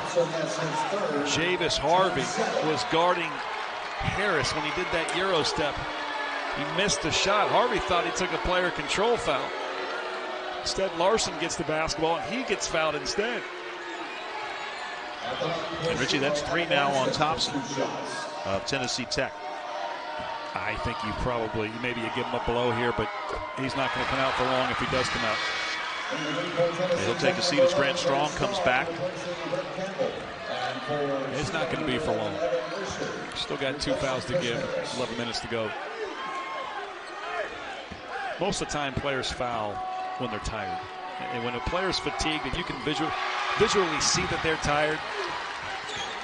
Javis Harvey was guarding Harris when he did that Euro step. He missed the shot. Harvey thought he took a player control foul. Instead, Larson gets the basketball, and he gets fouled instead. And Richie, that's 3 now on Thompson of Tennessee Tech. I think maybe you give him a blow here, but he's not going to come out for long if he does come out. He'll take a seat as Grant Strong comes back. It's not going to be for long. Still got 2 fouls to give, 11 minutes to go. Most of the time, players foul when they're tired. And when a player's fatigued and you can visually see that they're tired,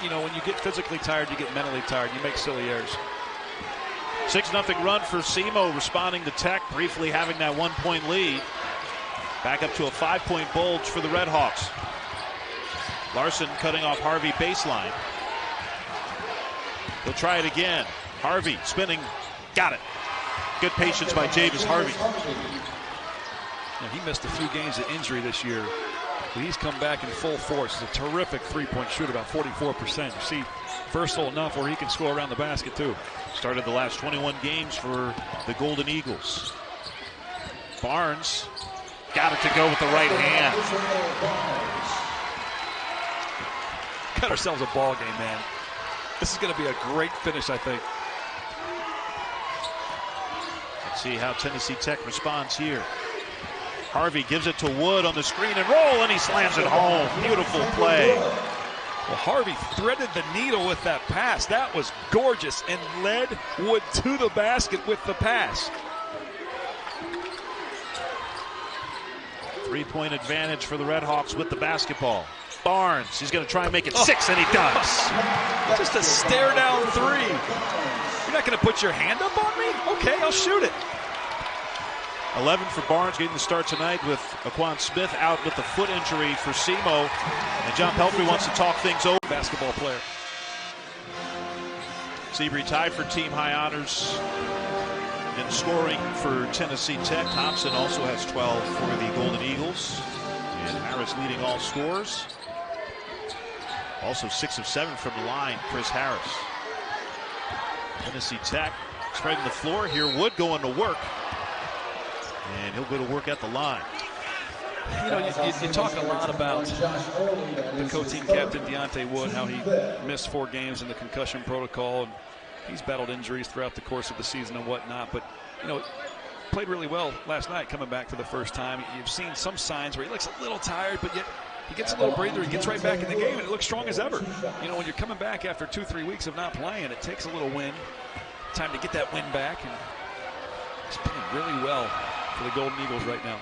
you know, when you get physically tired, you get mentally tired. You make silly errors. 6-0 run for SEMO, responding to Tech, briefly having that 1-point lead. Back up to a 5-point bulge for the Red Hawks. Larson cutting off Harvey baseline. He'll try it again. Harvey spinning. Got it. Good patience by Javis Harvey. Now, he missed a few games of injury this year, but he's come back in full force. He's a terrific three-point shooter, about 44%. You see, versatile enough where he can score around the basket, too. Started the last 21 games for the Golden Eagles. Barnes got it to go with the right hand. Got ourselves a ball game, man. This is going to be a great finish, I think. Let's see how Tennessee Tech responds here. Harvey gives it to Wood on the screen and roll, and he slams it home. Beautiful play. Well, Harvey threaded the needle with that pass. That was gorgeous and led Wood to the basket with the pass. 3-point advantage for the Red Hawks with the basketball. Barnes, he's going to try and make it 6, and he does. Just a stare down 3. You're not going to put your hand up on me? Okay, I'll shoot it. 11 for Barnes, getting the start tonight with Aquan Smith out with the foot injury for SEMO. And John Pelfrey wants to talk things over. Basketball player. Seabury tied for team high honors in scoring for Tennessee Tech. Thompson also has 12 for the Golden Eagles. And Harris leading all scorers. Also 6 of 7 from the line, Chris Harris. Tennessee Tech spreading the floor here. Wood going to work. And he'll go to work at the line. You know, you talk a lot about the co-team captain, Deontay Wood, how he missed 4 games in the concussion protocol. And he's battled injuries throughout the course of the season and whatnot. But, you know, played really well last night coming back for the first time. You've seen some signs where he looks a little tired, but yet he gets a little breather. He gets right back in the game, and it looks strong as ever. You know, when you're coming back after 2-3 weeks of not playing, it takes a little win. Time to get that win back. And he's playing really well for the Golden Eagles right now.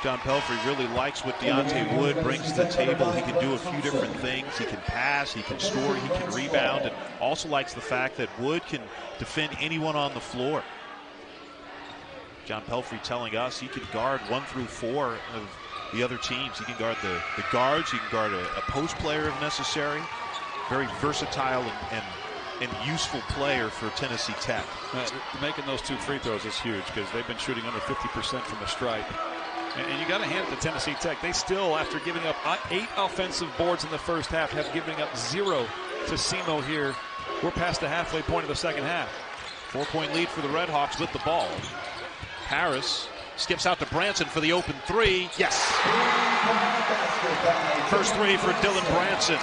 John Pelfrey really likes what Deontay Wood brings to the table. He can do a few different things. He can pass, he can score, he can rebound, and also likes the fact that Wood can defend anyone on the floor. John Pelfrey telling us he can guard 1 through 4 of the other teams. He can guard the guards, he can guard a post player if necessary. Very versatile and useful player for Tennessee Tech. Making those 2 free throws is huge because they've been shooting under 50% from the stripe. And you got to hand it to Tennessee Tech. They still, after giving up 8 offensive boards in the first half, have given up 0 to SEMO here. We're past the halfway point of the second half. 4-point lead for the Red Hawks with the ball. Harris skips out to Branson for the open 3. Yes! First 3 for Dylan Branson.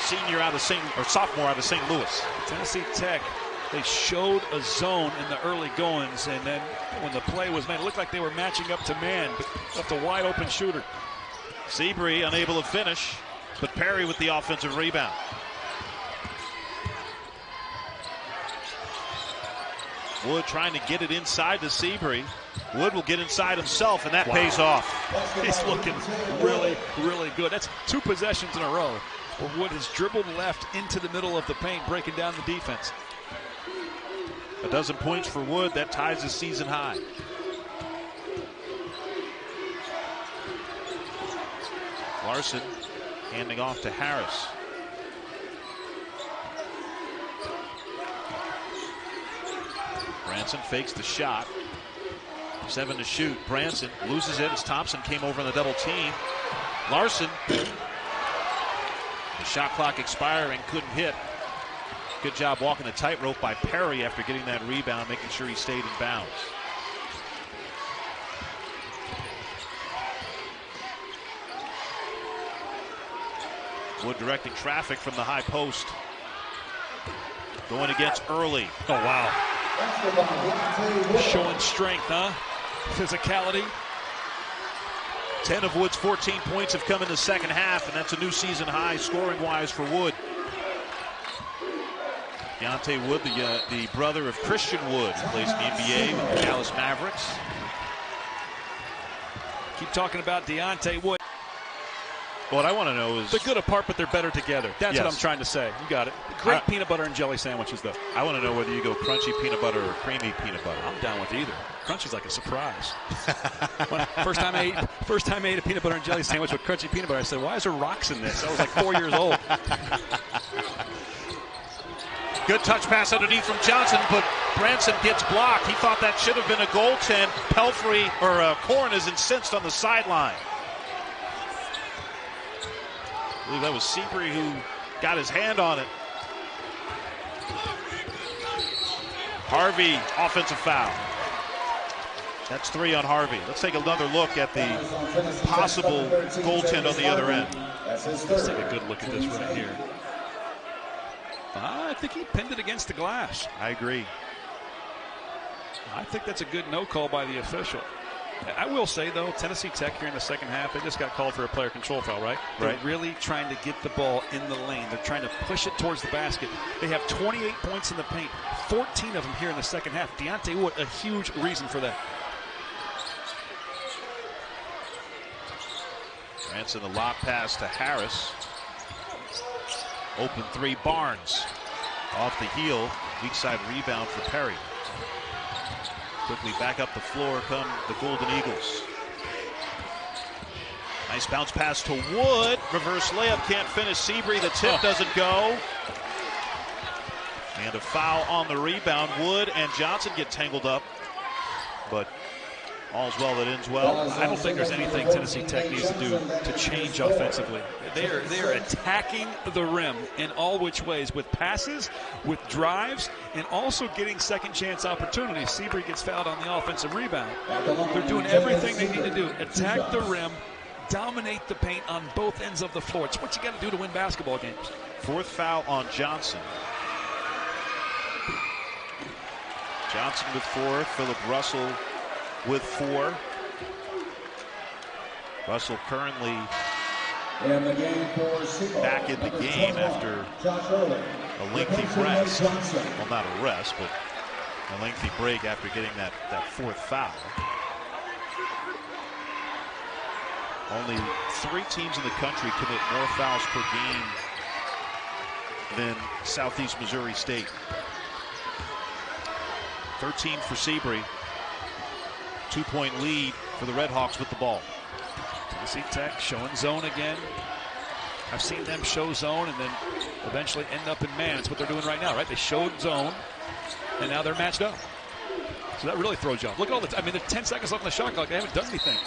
Sophomore out of St. Louis. Tennessee Tech, they showed a zone in the early goings, and then when the play was made, it looked like they were matching up to man, but left a wide open shooter. Seabury unable to finish, but Perry with the offensive rebound. Wood trying to get it inside to Seabury. Wood will get inside himself, and that pays off. He's looking really, really good. That's 2 possessions in a row where Wood has dribbled left into the middle of the paint, breaking down the defense. 12 points for Wood. That ties his season high. Larson handing off to Harris. Branson fakes the shot. 7 to shoot. Branson loses it as Thompson came over on the double team. Larson, the shot clock expiring, couldn't hit. Good job walking the tightrope by Perry after getting that rebound, making sure he stayed in bounds. Wood directing traffic from the high post. Going against Early. Oh, wow. Showing strength, huh? Physicality. 10 of Wood's 14 points have come in the second half, and that's a new season high scoring-wise for Wood. Deontay Wood, the brother of Christian Wood, who plays in the NBA with the Dallas Mavericks. Keep talking about Deontay Wood. What I want to know is... They're good apart, but they're better together. That's what I'm trying to say. You got it. Great peanut butter and jelly sandwiches, though. I want to know whether you go crunchy peanut butter or creamy peanut butter. I'm down with either. Crunchy's like a surprise. First time I ate a peanut butter and jelly sandwich with crunchy peanut butter, I said, why is there rocks in this? I was like 4 years old. Good touch pass underneath from Johnson, but Branson gets blocked. He thought that should have been a goaltend. Pelfrey, or Korn, is incensed on the sideline. I believe that was Seabury who got his hand on it. Harvey, offensive foul. That's 3 on Harvey. Let's take another look at the possible goaltend on the other end. Let's take a good look at this right here. I think he pinned it against the glass. I agree. I think that's a good no call by the official. I will say, though, Tennessee Tech here in the second half, they just got called for a player control foul, right? They're really trying to get the ball in the lane. They're trying to push it towards the basket. They have 28 points in the paint, 14 of them here in the second half. Deontay Wood, a huge reason for that. Branson, the lob pass to Harris. Open 3, Barnes. Off the heel, weak side rebound for Perry. Quickly back up the floor come the Golden Eagles. Nice bounce pass to Wood. Reverse layup, can't finish. Seabury, the tip doesn't go. And a foul on the rebound. Wood and Johnson get tangled up. But all's well that ends well. I don't think there's anything Tennessee Tech needs to do to change offensively. They are attacking the rim in all which ways, with passes, with drives, and also getting second chance opportunities. Seabury gets fouled on the offensive rebound. They're doing everything they need to do. Attack the rim, dominate the paint on both ends of the floor. It's what you got to do to win basketball games. 4th foul on Johnson. Johnson with 4, Philip Russell with 4. Russell currently back in the game after a lengthy rest. Well, not a rest, but a lengthy break after getting that 4th foul. Only 3 teams in the country commit more fouls per game than Southeast Missouri State. 13 for Seabury. 2-point lead for the Red Hawks with the ball. Tennessee Tech showing zone again. I've seen them show zone and then eventually end up in man. That's what they're doing right now, right? They showed zone, and now they're matched up. So that really throws you off. Look at all the, there's 10 seconds left on the shot clock. They haven't done anything.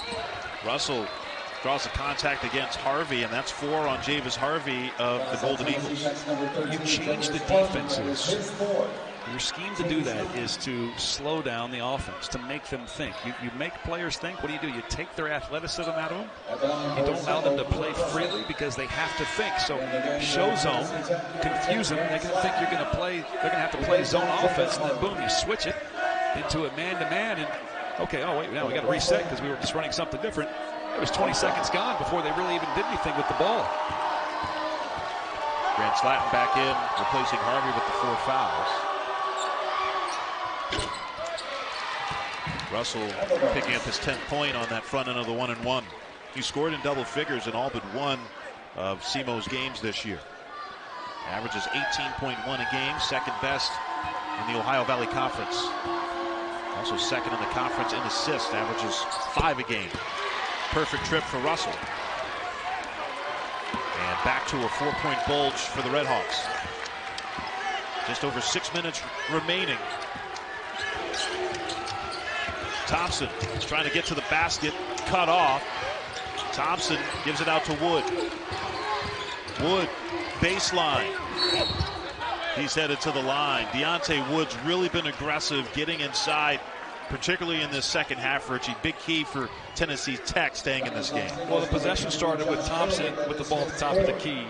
Russell draws the contact against Harvey, and that's 4 on Javis Harvey of the Golden Eagles. You change the defenses. Your scheme to do that is to slow down the offense, to make them think. You make players think. What do? You take their athleticism out of them. You don't allow them to play freely because they have to think. So show zone, confuse them. They can think you're going to play. They're going to have to play zone offense, and then boom, you switch it into a man-to-man. And okay, oh wait, now we got to reset because we were just running something different. It was 20 seconds gone before they really even did anything with the ball. Grant Slatton back in, replacing Harvey with the 4 fouls. Russell picking up his 10th point on that front end of the 1-and-1. He scored in double figures in all but one of SEMO's games this year. Averages 18.1 a game, second best in the Ohio Valley Conference. Also second in the conference in assists, averages 5 a game. Perfect trip for Russell. And back to a 4-point bulge for the Redhawks. Just over 6 minutes remaining. Thompson is trying to get to the basket, cut off. Thompson gives it out to Wood. Wood, baseline. He's headed to the line. Deontay Wood's really been aggressive, getting inside, particularly in this second half, Richie. Big key for Tennessee Tech staying in this game. Well, the possession started with Thompson with the ball at the top of the key.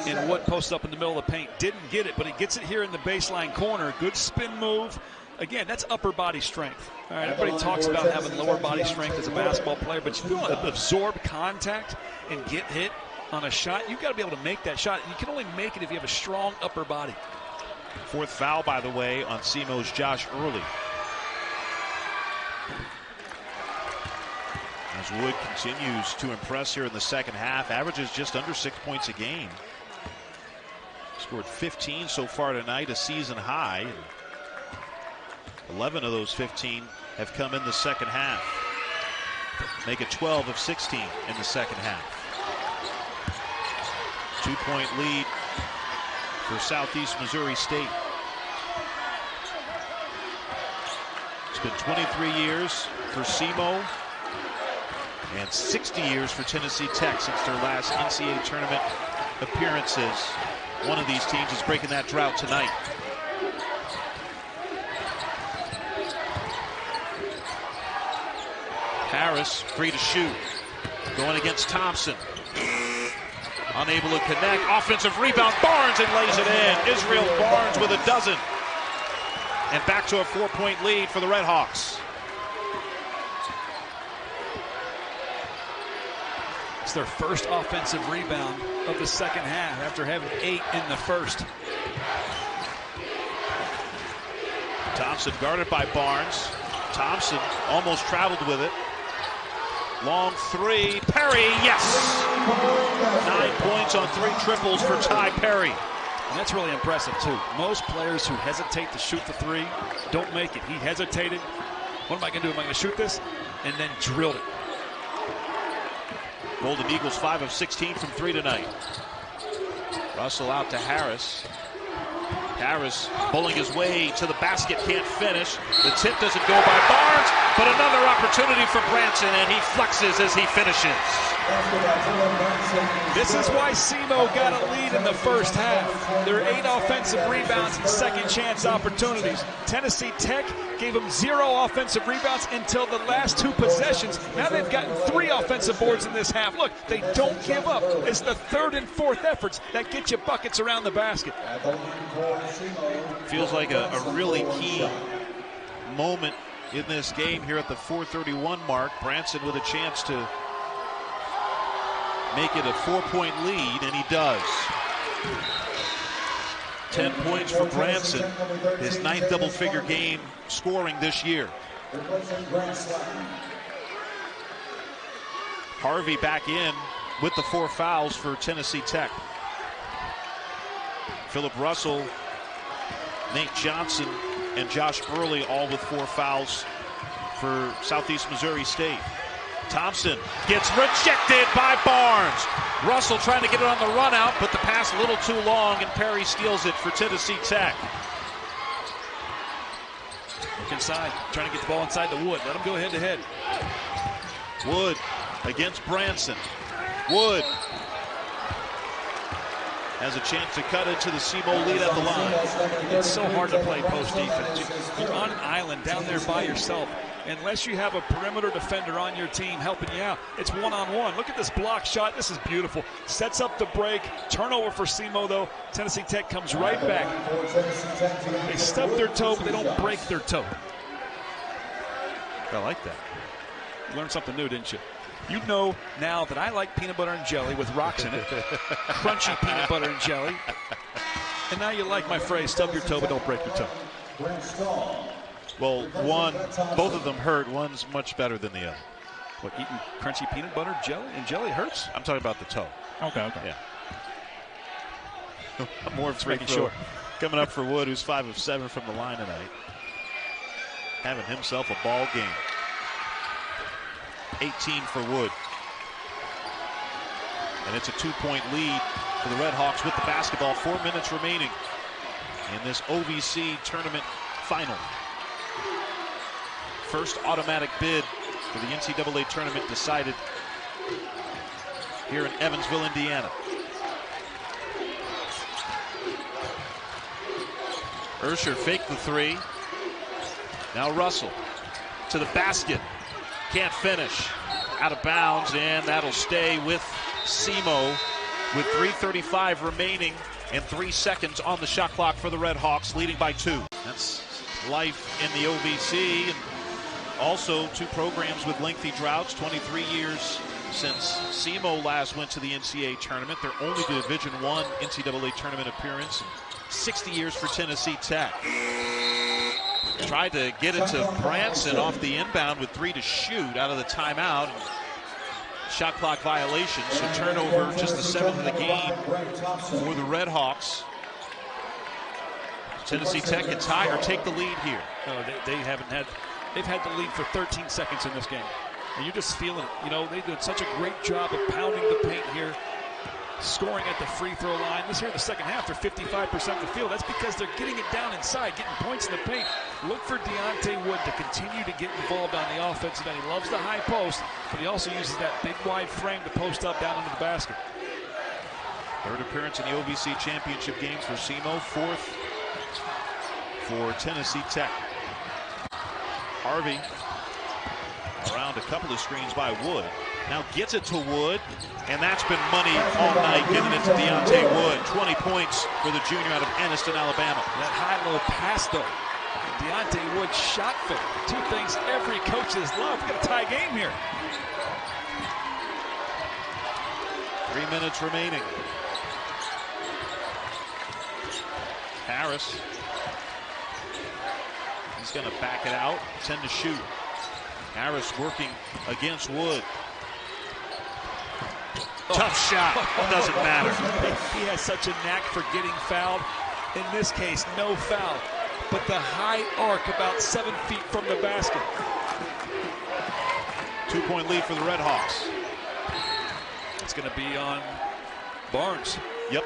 And Wood posted up in the middle of the paint. Didn't get it, but he gets it here in the baseline corner. Good spin move. Again, that's upper body strength. All right, everybody talks about having lower body strength as a basketball player, but you want to absorb contact and get hit on a shot. You've got to be able to make that shot. And you can only make it if you have a strong upper body. Fourth foul, by the way, on SEMO's Josh Early. As Wood continues to impress here in the second half, averages just under 6 points a game. Scored 15 so far tonight, a season high. 11 of those 15 have come in the second half. Make it 12 of 16 in the second half. 2-point lead for Southeast Missouri State. It's been 23 years for SEMO and 60 years for Tennessee Tech since their last NCAA tournament appearances. One of these teams is breaking that drought tonight. Harris free to shoot. Going against Thompson. Unable to connect. Offensive rebound. Barnes and lays it in. Israel Barnes with a dozen. And back to a 4-point lead for the Redhawks. It's their first offensive rebound of the second half after having 8 in the first. Thompson guarded by Barnes. Thompson almost traveled with it. Long three. Perry, yes! 9 points on 3 triples for Ty Perry. And that's really impressive, too. Most players who hesitate to shoot the three don't make it. He hesitated. What am I going to do? Am I going to shoot this? And then drilled it. Golden Eagles 5 of 16 from 3 tonight. Russell out to Harris. Harris bowling his way to the basket, can't finish. The tip doesn't go by Barnes, but another opportunity for Branson, and he flexes as he finishes. This is why SEMO got a lead in the first half. There are 8 offensive rebounds and second chance opportunities. Tennessee Tech gave them 0 offensive rebounds until the last 2 possessions. Now they've gotten 3 offensive boards in this half. Look, they don't give up. It's the 3rd and 4th efforts that get you buckets around the basket. Feels like a really key moment in this game here at the 4:31 mark. Branson with a chance to make it a 4-point lead, and he does. 10 points for Branson, his 9th double-figure game scoring this year. Harvey back in with the 4 fouls for Tennessee Tech. Philip Russell, Nate Johnson, and Josh Early all with 4 fouls for Southeast Missouri State. Thompson gets rejected by Barnes. Russell trying to get it on the run out, but the pass a little too long, and Perry steals it for Tennessee Tech. Look inside, trying to get the ball inside the Wood. Let him go head to head. Wood against Branson. Wood has a chance to cut into the SEMO lead at the line. It's so hard to play post defense. You're on an island down there by yourself. Unless you have a perimeter defender on your team helping you out, it's one-on-one. Look at this block shot. This is beautiful. Sets up the break. Turnover for SEMO, though. Tennessee Tech comes right back. They stub their toe, but they don't break their toe. I like that. You learned something new, didn't you? You know now that I like peanut butter and jelly with rocks in it. Crunchy peanut butter and jelly. And now you like my phrase, stub your toe, but don't break your toe. Well, both of them hurt. One's much better than the other. What, eating crunchy peanut butter jelly hurts? I'm talking about the toe. Okay. Yeah. More free throw coming up for Wood, who's 5 of 7 from the line tonight. Having himself a ball game. 18 for Wood. And it's a 2-point lead for the Red Hawks with the basketball. 4 minutes remaining in this OVC tournament final. First automatic bid for the NCAA tournament decided here in Evansville, Indiana. Ursher faked the three. Now Russell to the basket. Can't finish. Out of bounds, and that'll stay with SEMO with 3:35 remaining and 3 seconds on the shot clock for the Red Hawks, leading by 2. That's life in the OVC. And also 2 programs with lengthy droughts, 23 years since SEMO last went to the NCAA tournament. Their only Division I NCAA tournament appearance. 60 years for Tennessee Tech. Tried to get it to Branson off the inbound with 3 to shoot out of the timeout. Shot clock violation, so turnover, just the 7th of the game for the Red Hawks. Tennessee Tech can tie or take the lead here. No, they've had the lead for 13 seconds in this game. And you're just feeling it. You know, they did such a great job of pounding the paint here, scoring at the free throw line. This here in the second half, they're 55% of the field. That's because they're getting it down inside, getting points in the paint. Look for Deontay Wood to continue to get involved on the offensive end. He loves the high post, but he also uses that big wide frame to post up down into the basket. Third appearance in the OVC championship games for SEMO, 4th for Tennessee Tech. Harvey around a couple of screens by Wood. Now gets it to Wood, and that's been money all night, giving it to Deontay Wood. 20 points for the junior out of Anniston, Alabama. That high-low pass, though. Deontay Wood shot fake. 2 things every coach has loved. We've got a tie game here. 3 minutes remaining. Harris. He's going to back it out, 10 to shoot. Harris working against Wood. Tough shot. Doesn't matter. He has such a knack for getting fouled. In this case, no foul. But the high arc about 7 feet from the basket. 2-point lead for the Red Hawks. It's going to be on Barnes. Yep.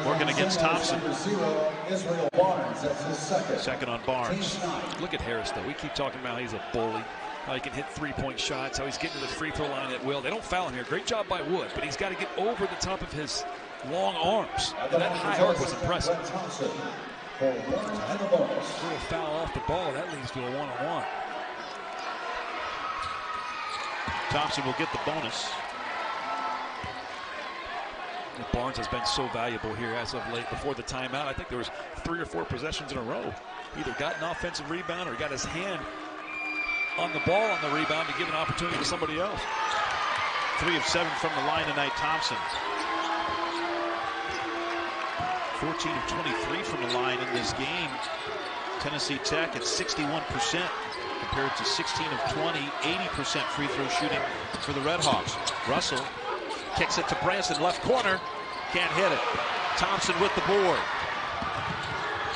Working against Thompson. Israel Barnes, that's his second on Barnes. Look at Harris, though. We keep talking about how he's a bully, how he can hit 3-point shots, how he's getting to the free throw line at will. They don't foul him here. Great job by Wood, but he's got to get over the top of his long arms. And that high arc was impressive. A little foul off the ball. That leads to a one-on-one. Thompson will get the bonus. Barnes has been so valuable here as of late. Before the timeout, I think there was 3 or 4 possessions in a row. Either got an offensive rebound or got his hand on the ball on the rebound to give an opportunity to somebody else. 3 of 7 from the line tonight, Thompson. 14 of 23 from the line in this game. Tennessee Tech at 61% compared to 16 of 20, 80% free throw shooting for the Red Hawks. Russell kicks it to Branson, left corner, can't hit it. Thompson with the board.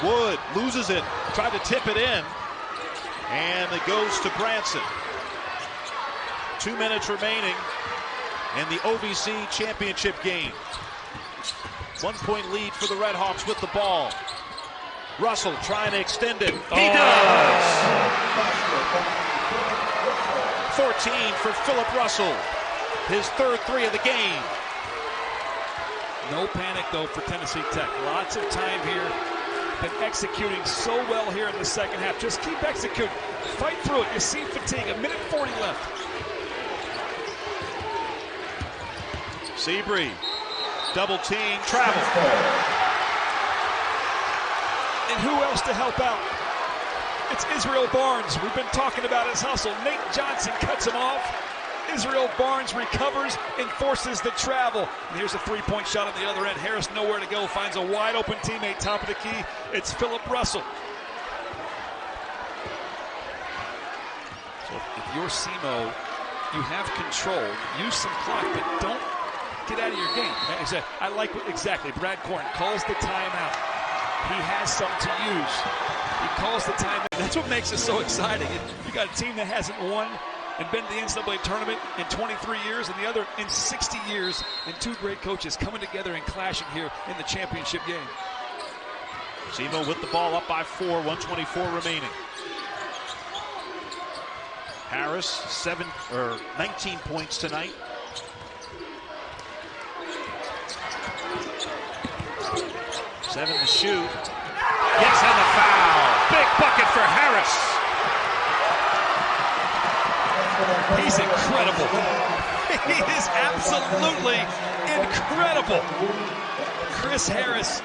Wood loses it, tried to tip it in, and it goes to Branson. 2 minutes remaining in the OVC championship game. 1-point lead for the Red Hawks with the ball. Russell trying to extend it. He does! 14 for Philip Russell. His 3rd 3 of the game. No panic, though, for Tennessee Tech. Lots of time here. Been executing so well here in the second half. Just keep executing. Fight through it. You see fatigue. 1:40 left. Seabree. Double team. Travel. And who else to help out? It's Israel Barnes. We've been talking about his hustle. Nate Johnson cuts him off. Israel Barnes recovers and forces the travel. And here's a 3-point shot on the other end. Harris nowhere to go, finds a wide open teammate top of the key. It's Philip Russell. if you're SEMO, you have control. Use some clock, but don't get out of your game. I like what exactly Brad Corn calls the timeout. He has some to use. He calls the timeout. That's what makes it so exciting. You got a team that hasn't won and been to the NCAA tournament in 23 years, and the other in 60 years, and two great coaches coming together and clashing here in the championship game. SEMO with the ball up by 4, 124 remaining. Harris, 19 points tonight. Seven to shoot. Yes, and the foul. Big bucket for Harris. He's incredible. He is absolutely incredible. Chris Harris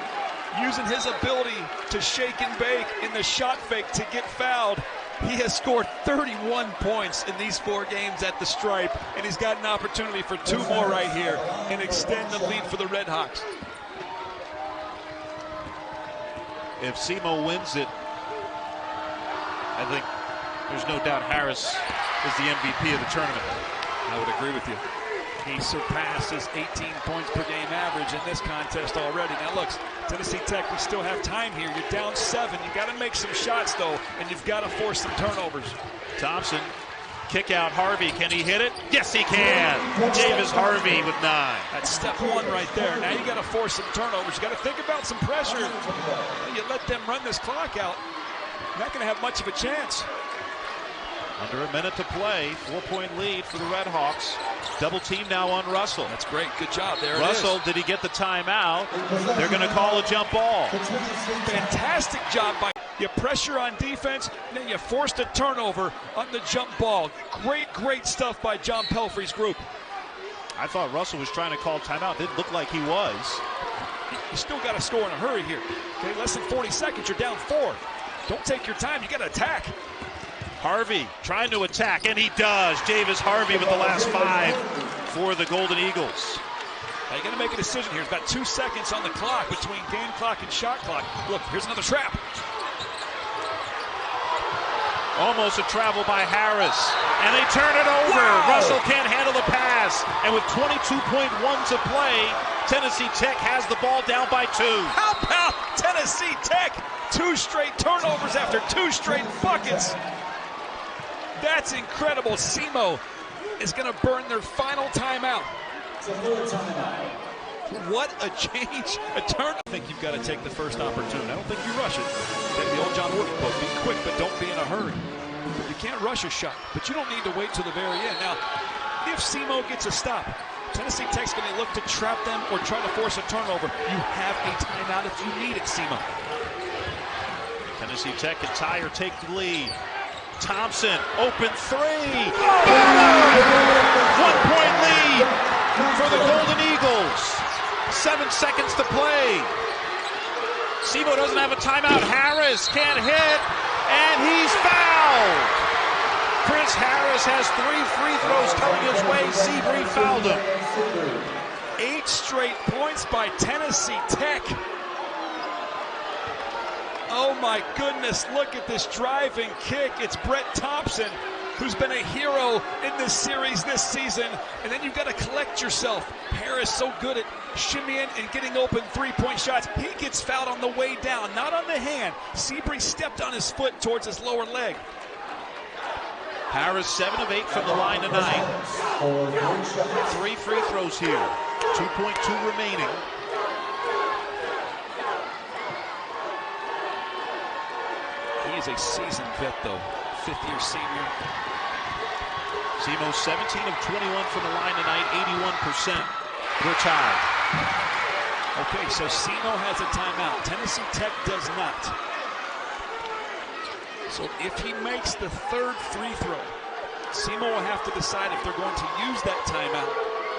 using his ability to shake and bake in the shot fake to get fouled. He has scored 31 points in these 4 games at the stripe, and he's got an opportunity for 2 more right here and extend the lead for the Red Hawks. If SEMO wins it, I think there's no doubt Harris is the MVP of the tournament. I would agree with you. He surpassed his 18 points per game average in this contest already. Now look, Tennessee Tech, we still have time here. You're down 7. You got to make some shots though, and you've got to force some turnovers. Thompson, kick out Harvey. Can he hit it? Yes, he can. Davis Harvey with 9. That's step 1 right there. Now you got to force some turnovers. You got to think about some pressure. You let them run this clock out, you're not going to have much of a chance. Under a minute to play, 4-point lead for the Red Hawks. Double team now on Russell. That's great. Good job there. Russell, did he get the timeout? They're going to call a jump ball. Fantastic job by you. Pressure on defense, then you forced a turnover on the jump ball. Great stuff by John Pelfrey's group. I thought Russell was trying to call timeout. Didn't look like he was. You still got to score in a hurry here. Okay, less than 40 seconds. You're down 4. Don't take your time. You got to attack. Harvey trying to attack, and he does. Davis Harvey with the last 5 for the Golden Eagles. Now you got to make a decision here. It's about 2 seconds on the clock between game clock and shot clock. Look, here's another trap. Almost a travel by Harris, and they turn it over. Wow. Russell can't handle the pass, and with 22.1 to play, Tennessee Tech has the ball down by 2. How about Tennessee Tech? 2 straight turnovers after 2 straight buckets. That's incredible. SEMO is going to burn their final timeout. What a change, a turn. I think you've got to take the first opportunity. I don't think you rush it. Take the old John Wooden book. Be quick, but don't be in a hurry. You can't rush a shot, but you don't need to wait till the very end. Now, if SEMO gets a stop, Tennessee Tech's going to look to trap them or try to force a turnover. You have a timeout if you need it, SEMO. Tennessee Tech can tie or take the lead. Thompson, open 3. 1-point lead for the Golden Eagles. 7 seconds to play. SEMO doesn't have a timeout. Harris can't hit, and he's fouled. Chris Harris has 3 free throws coming his way. Seabury fouled him. 8 straight points by Tennessee Tech. Oh my goodness, look at this driving kick. It's Brett Thompson, who's been a hero in this series this season. And then you've got to collect yourself. Harris so good at shimmying and getting open 3-point shots. He gets fouled on the way down, not on the hand. Seabury stepped on his foot towards his lower leg. Harris 7 of 8 from the line tonight. 3 free throws here. 2.2 remaining. He is a seasoned vet, though. 5th-year senior. SEMO 17 of 21 from the line tonight, 81%. We're tied. Okay, so SEMO has a timeout. Tennessee Tech does not. So if he makes the 3rd free throw, SEMO will have to decide if they're going to use that timeout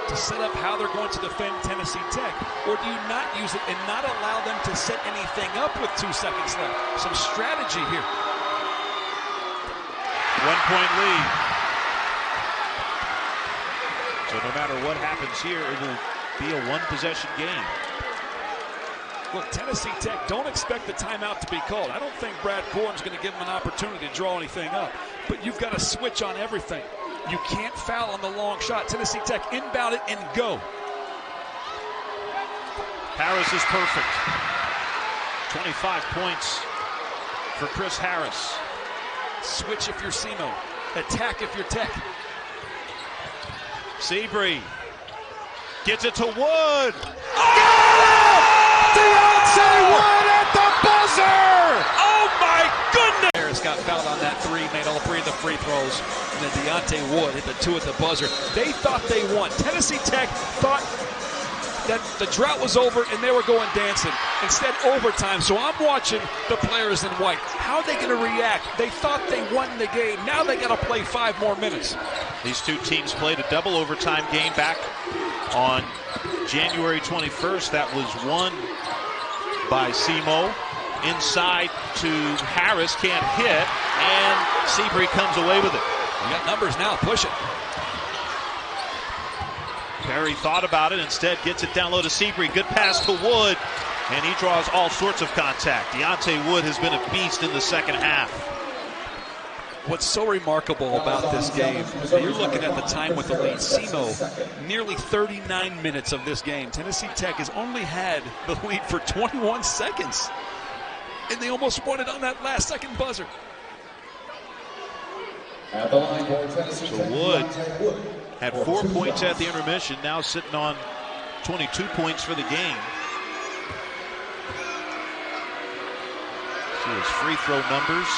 to set up how they're going to defend Tennessee Tech, or do you not use it and not allow them to set anything up with 2 seconds left? Some strategy here. 1-point lead. So no matter what happens here, it will be a 1-possession game. Look, Tennessee Tech, don't expect the timeout to be called. I don't think Brad Corn's going to give them an opportunity to draw anything up. But you've got to switch on everything. You can't foul on the long shot. Tennessee Tech inbound it and go. Harris is perfect. 25 points for Chris Harris. Switch if you're SEMO. Attack if you're Tech. Seabree gets it to Wood. Deontay Wood at the buzzer! Oh my goodness! Harris got fouled on that three, made all three of the free throws. And then Deontay Wood hit the two at the buzzer. They thought they won. Tennessee Tech thought that the drought was over and they were going dancing. Instead, overtime. So I'm watching the players in white. How are they going to react? They thought they won the game. Now they got to play 5 more minutes. These two teams played a double overtime game back on January 21st. That was won by SEMO. Inside to Harris, can't hit, and Seabree comes away with it. You got numbers now, push it. Perry thought about it, instead gets it down low to Seabree. Good pass to Wood, and he draws all sorts of contact. Deontay Wood has been a beast in the second half. What's so remarkable about this game, you're looking at the time with the lead. SEMO, nearly 39 minutes of this game. Tennessee Tech has only had the lead for 21 seconds. And they almost won it on that last second buzzer. So Wood had 4 points at the intermission, now sitting on 22 points for the game. See his free throw numbers.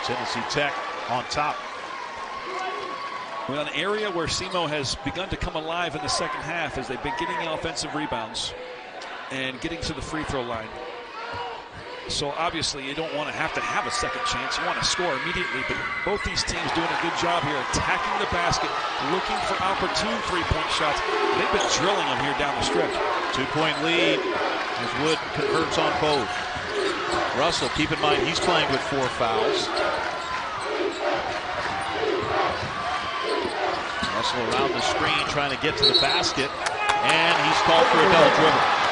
Tennessee Tech on top. Well, an area where SEMO has begun to come alive in the second half as they've been getting the offensive rebounds and getting to the free throw line. So obviously you don't want to have a second chance. You want to score immediately, but both these teams doing a good job here attacking the basket, looking for opportune three-point shots. They've been drilling them here down the stretch. 2-point lead as Wood converts on both. Russell, keep in mind he's playing with 4 fouls. Russell around the screen trying to get to the basket, and he's called for a double dribble.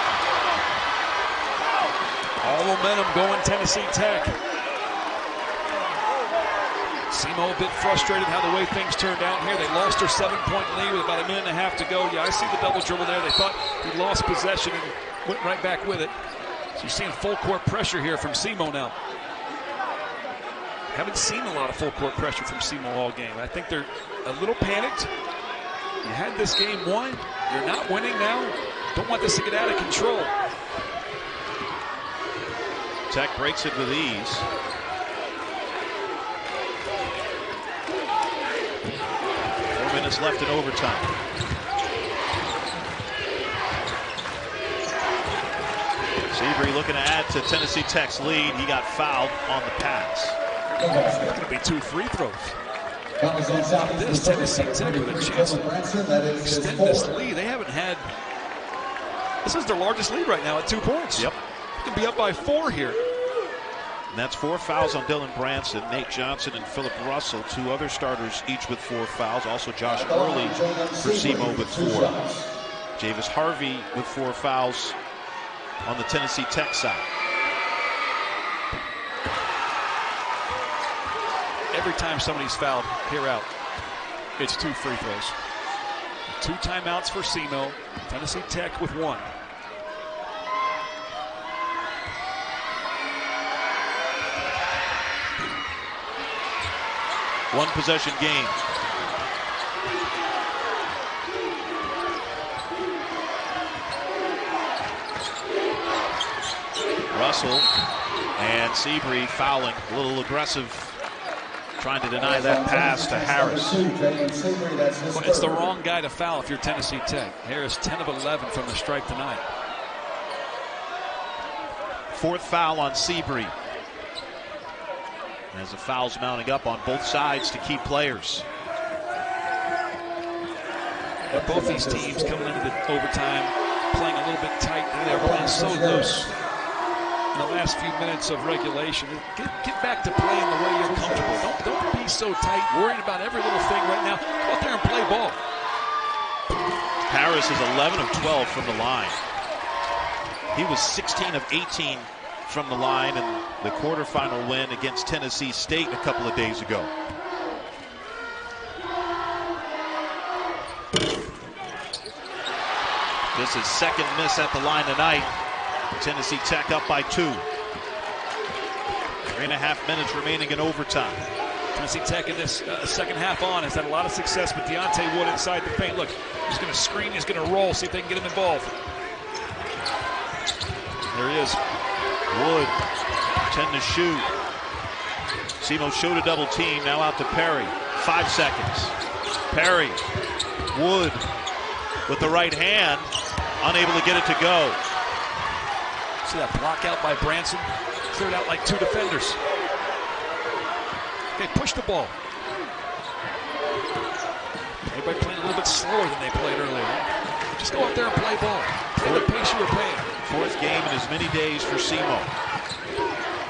All momentum going Tennessee Tech. SEMO a bit frustrated how the way things turned out here. They lost their 7-point lead with about a minute and a half to go. Yeah, I see the double dribble there. They thought he lost possession and went right back with it. So you're seeing full court pressure here from SEMO now. Haven't seen a lot of full court pressure from SEMO all game. I think they're a little panicked. You had this game won. You're not winning now. Don't want this to get out of control. Tech breaks it with ease. Four minutes left in overtime. Seabree looking to add to Tennessee Tech's lead. He got fouled on the pass. It's going to be 2 free throws. This Tennessee Tech with a chance to extend this lead. They haven't had. This is their largest lead right now at 2 points. Yep. They can be up by 4 here. And that's 4 fouls on Dylan Branson, Nate Johnson, and Philip Russell. 2 other starters, each with 4 fouls. Also Josh Early for SEMO with 4. Javis Harvey with 4 fouls on the Tennessee Tech side. Every time somebody's fouled here out, it's 2 free throws. 2 timeouts for SEMO. Tennessee Tech with 1. One possession game. Russell and Seabree fouling, a little aggressive, trying to deny that pass to Harris. Well, it's the wrong guy to foul if you're Tennessee Tech. Harris 10 of 11 from the stripe tonight. 4th foul on Seabree. As the fouls mounting up on both sides to keep players. But both these teams coming into the overtime playing a little bit tight. They were playing so loose in the last few minutes of regulation. Get back to playing the way you're comfortable. Don't be so tight, worried about every little thing right now. Go out there and play ball. Harris is 11 of 12 from the line. He was 16 of 18 from the line in the quarterfinal win against Tennessee State a couple of days ago. This is second miss at the line tonight. Tennessee Tech up by 2. 3.5 minutes remaining in overtime. Tennessee Tech in this second half on has had a lot of success with Deontay Wood inside the paint. Look, he's going to screen, he's going to roll, see if they can get him involved. There he is. Wood, 10 to shoot. SEMO showed a double team, now out to Perry. 5 seconds. Perry, Wood with the right hand, unable to get it to go. See that block out by Branson? Cleared out like 2 defenders. Okay, push the ball. Everybody playing a little bit slower than they played earlier. Just go out there and play ball. Play the pace you were playing. 4th game in as many days for SEMO.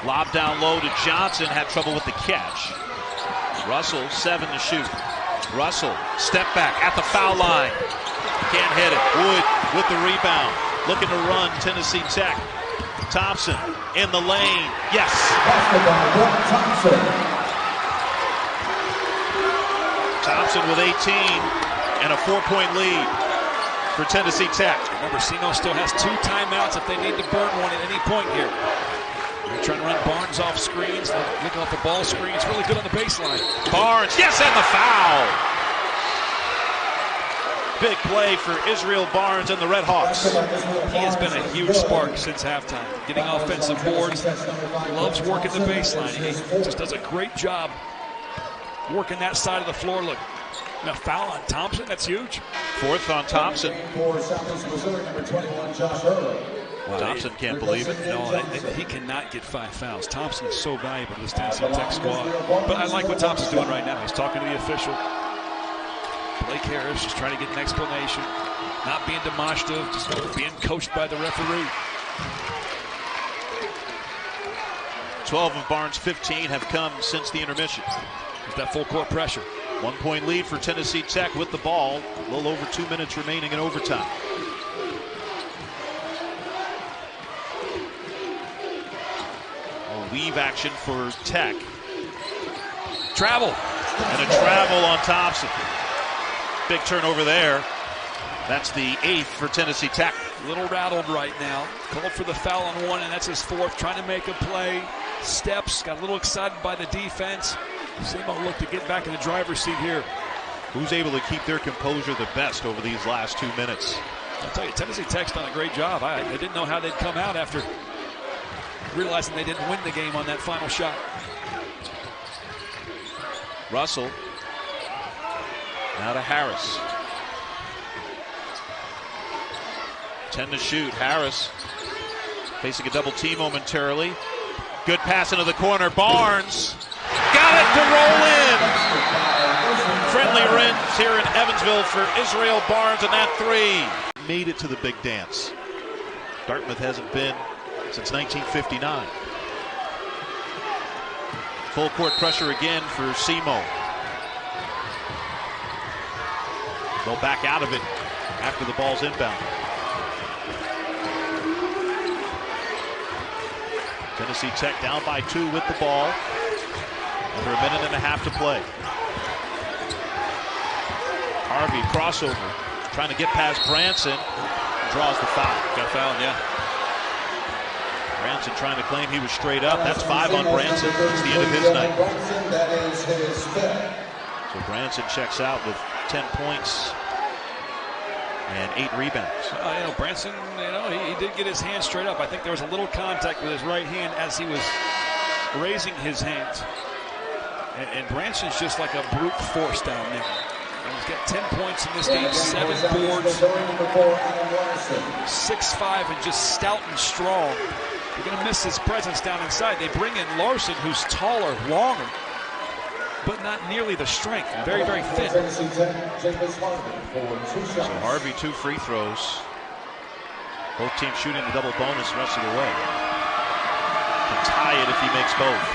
Lob down low to Johnson, had trouble with the catch. Russell, 7 to shoot. Russell, step back at the foul line. Can't hit it. Wood with the rebound. Looking to run Tennessee Tech. Thompson in the lane. Yes. Thompson with 18 and a 4-point lead for Tennessee Tech. Remember, SEMO still has 2 timeouts if they need to burn one at any point here. They're trying to run Barnes off screens, looking off the ball screen. It's really good on the baseline. Barnes, yes, and the foul. Big play for Israel Barnes and the Red Hawks. He has been a huge spark since halftime. Getting offensive boards, loves working the baseline. He just does a great job working that side of the floor. Look, a foul on Thompson, that's huge. 4th on Thompson. For Southeast Missouri, number 21, Josh Hurley. Thompson can't believe it. No, he cannot get 5 fouls. Thompson is so valuable to this Tennessee Tech squad. But I like what Thompson's doing right now. He's talking to the official. Blake Harris just trying to get an explanation. Not being demonstrative, just being coached by the referee. 12 of Barnes' 15 have come since the intermission. With that full court pressure. 1-point lead for Tennessee Tech with the ball. A little over 2 minutes remaining in overtime. Weave action for Tech. Travel. And a travel on Thompson. Big turnover there. That's the 8th for Tennessee Tech. A little rattled right now. Called for the foul on 1, and that's his 4th. Trying to make a play. Steps. Got a little excited by the defense. SEMO look to get back in the driver's seat here. Who's able to keep their composure the best over these last 2 minutes? I'll tell you, Tennessee Tech's done a great job. I didn't know how they'd come out after realizing they didn't win the game on that final shot. Russell. Now to Harris. 10 to shoot. Harris facing a double team momentarily. Good pass into the corner. Barnes got it to roll in. Friendly rinse here in Evansville for Israel Barnes, and that 3 made it to the big dance. Dartmouth hasn't been since 1959. Full court pressure again for SEMO. They'll back out of it after the ball's inbound. Tennessee Tech down by 2 with the ball. Under a minute and a half to play. Harvey crossover, trying to get past Branson. Draws the foul. Got fouled, yeah. Branson trying to claim he was straight up. That's 5 on Branson. It's the end of his night. That is his 5th. So Branson checks out with 10 points and 8 rebounds. Branson, he did get his hand straight up. I think there was a little contact with his right hand as he was raising his hands. And Branson's just like a brute force down there. And he's got 10 points in this game, 7 boards, 6'5", and just stout and strong. You're going to miss his presence down inside. They bring in Larson, who's taller, longer, but not nearly the strength. Very, very thin. So Harvey, 2 free throws. Both teams shooting the double bonus the rest of the way. Can tie it if he makes both.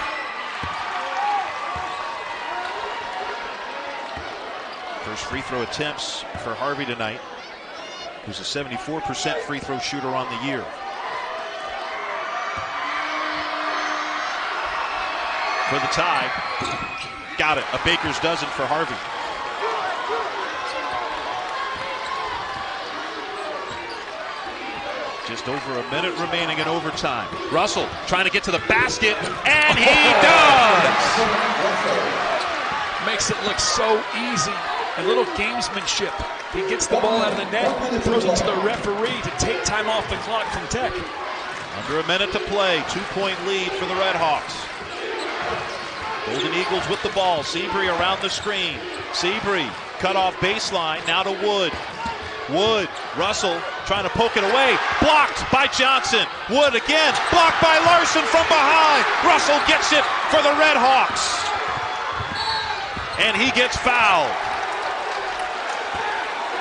First free throw attempts for Harvey tonight, who's a 74% free throw shooter on the year. for the tie. Got it. A baker's dozen for Harvey. Just over a minute remaining in overtime. Russell trying to get to the basket, and he does! Makes it look so easy. A little gamesmanship. He gets the ball out of the net, throws it to the referee to take time off the clock from Tech. Under a minute to play, 2-point lead for the Red Hawks. Golden Eagles with the ball. Seabury around the screen. Seabury cut off baseline, now to Wood. Wood, Russell trying to poke it away. Blocked by Johnson. Wood again, blocked by Larson from behind. Russell gets it for the Red Hawks. And he gets fouled.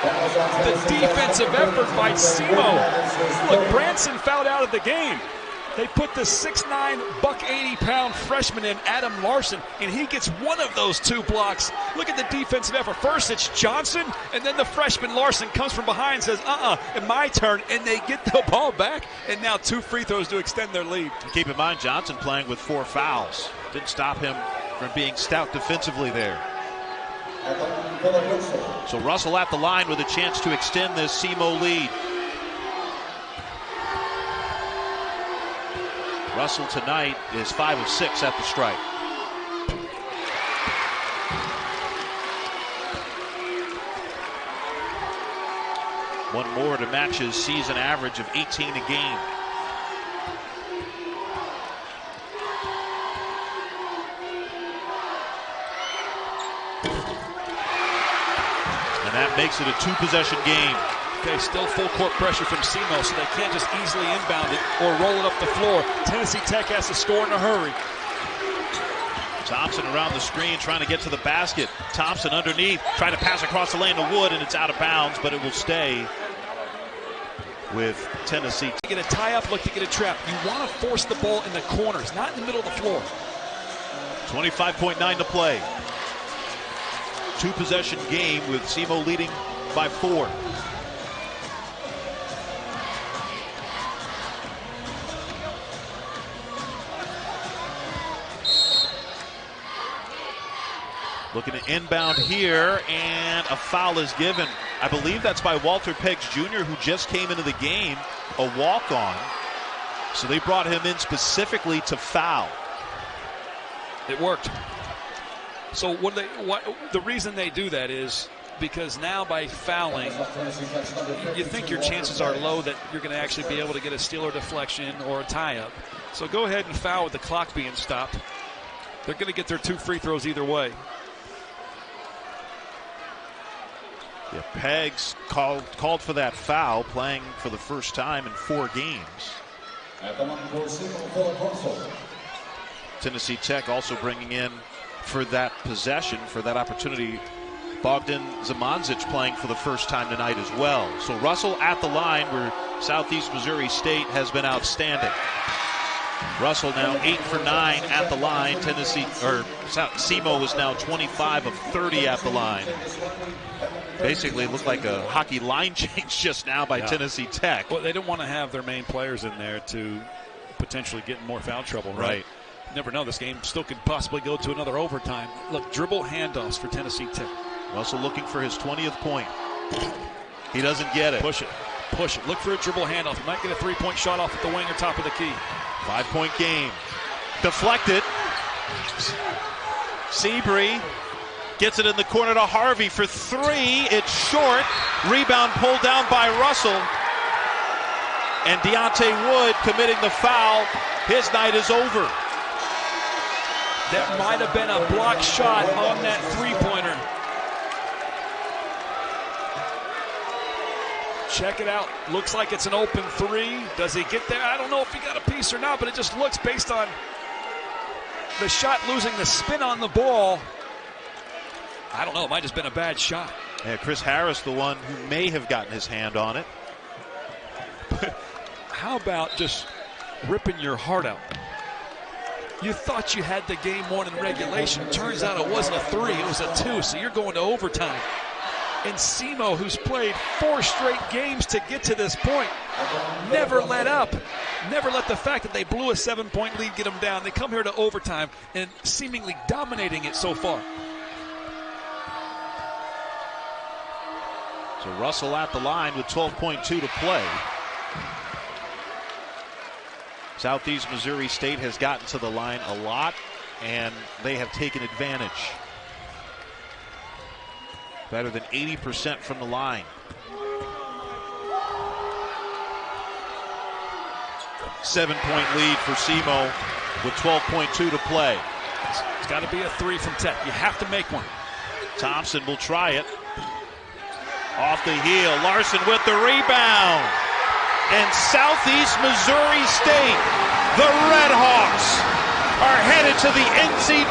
The defensive effort by SEMO. Look, Branson fouled out of the game. They put the 6'9", 180-pound freshman in, Adam Larson, and he gets one of those two blocks. Look at the defensive effort. First it's Johnson, and then the freshman Larson comes from behind and says, and my turn, and they get the ball back, and now 2 free throws to extend their lead. And keep in mind, Johnson playing with 4 fouls. Didn't stop him from being stout defensively there. So Russell at the line with a chance to extend this SEMO lead. Russell tonight is 5 of 6 at the stripe. One more to match his season average of 18 a game. And that makes it a 2-possession game. Okay, still full court pressure from SEMO, so they can't just easily inbound it or roll it up the floor. Tennessee Tech has to score in a hurry. Thompson around the screen trying to get to the basket. Thompson underneath, trying to pass across the lane to Wood, and it's out of bounds, but it will stay with Tennessee. To get a tie-up, look to get a trap. You want to force the ball in the corners, not in the middle of the floor. 25.9 to play. 2-possession game with SEMO leading by 4. Looking to inbound here, and a foul is given. I believe that's by Walter Peggs Jr., who just came into the game, a walk-on. So they brought him in specifically to foul. It worked. So the reason they do that is because now by fouling, you think your chances are low that you're going to actually be able to get a steal or deflection or a tie-up. So go ahead and foul with the clock being stopped. They're going to get their 2 free throws either way. Yeah, Peggs called for that foul, playing for the first time in 4 games. Tennessee Tech also bringing in for that possession, for that opportunity, Bogdan Zamanzic playing for the first time tonight as well. So Russell at the line, where Southeast Missouri State has been outstanding. Russell now 8 for 9 at the line. SEMO is now 25 of 30 at the line. Basically looked like a hockey line change just now by Tennessee Tech. Well, they don't want to have their main players in there to potentially get in more foul trouble, right? You never know. This game still could possibly go to another overtime. Look, dribble handoffs for Tennessee Tech. Russell looking for his 20th point. He doesn't get it. Push it. Push it. Look for a dribble handoff. He might get a 3-point shot off at the wing or top of the key. 5-point game. Deflected. Seabury gets it in the corner to Harvey for 3. It's short. Rebound pulled down by Russell. And Deontay Wood committing the foul. His night is over. That might have been a block shot on that 3-pointer. Check it out. Looks like it's an open 3. Does he get there? I don't know if he got a piece or not, but it just looks, based on the shot losing the spin on the ball, I don't know. It might have just been a bad shot. Yeah, Chris Harris, the one who may have gotten his hand on it. How about just ripping your heart out? You thought you had the game won in regulation. Turns out it wasn't a 3, it was a 2, so you're going to overtime. And SEMO, who's played 4 straight games to get to this point, never let up. never let the fact that they blew a 7-point lead get them down. They come here to overtime and seemingly dominating it so far. So Russell at the line with 12.2 to play. Southeast Missouri State has gotten to the line a lot, and they have taken advantage. Better than 80% from the line. 7-point lead for SEMO with 12.2 to play. It's got to be a 3 from Tech. You have to make one. Thompson will try it. Off the heel, Larson with the rebound. And Southeast Missouri State, the Red Hawks, are headed to the NCAA.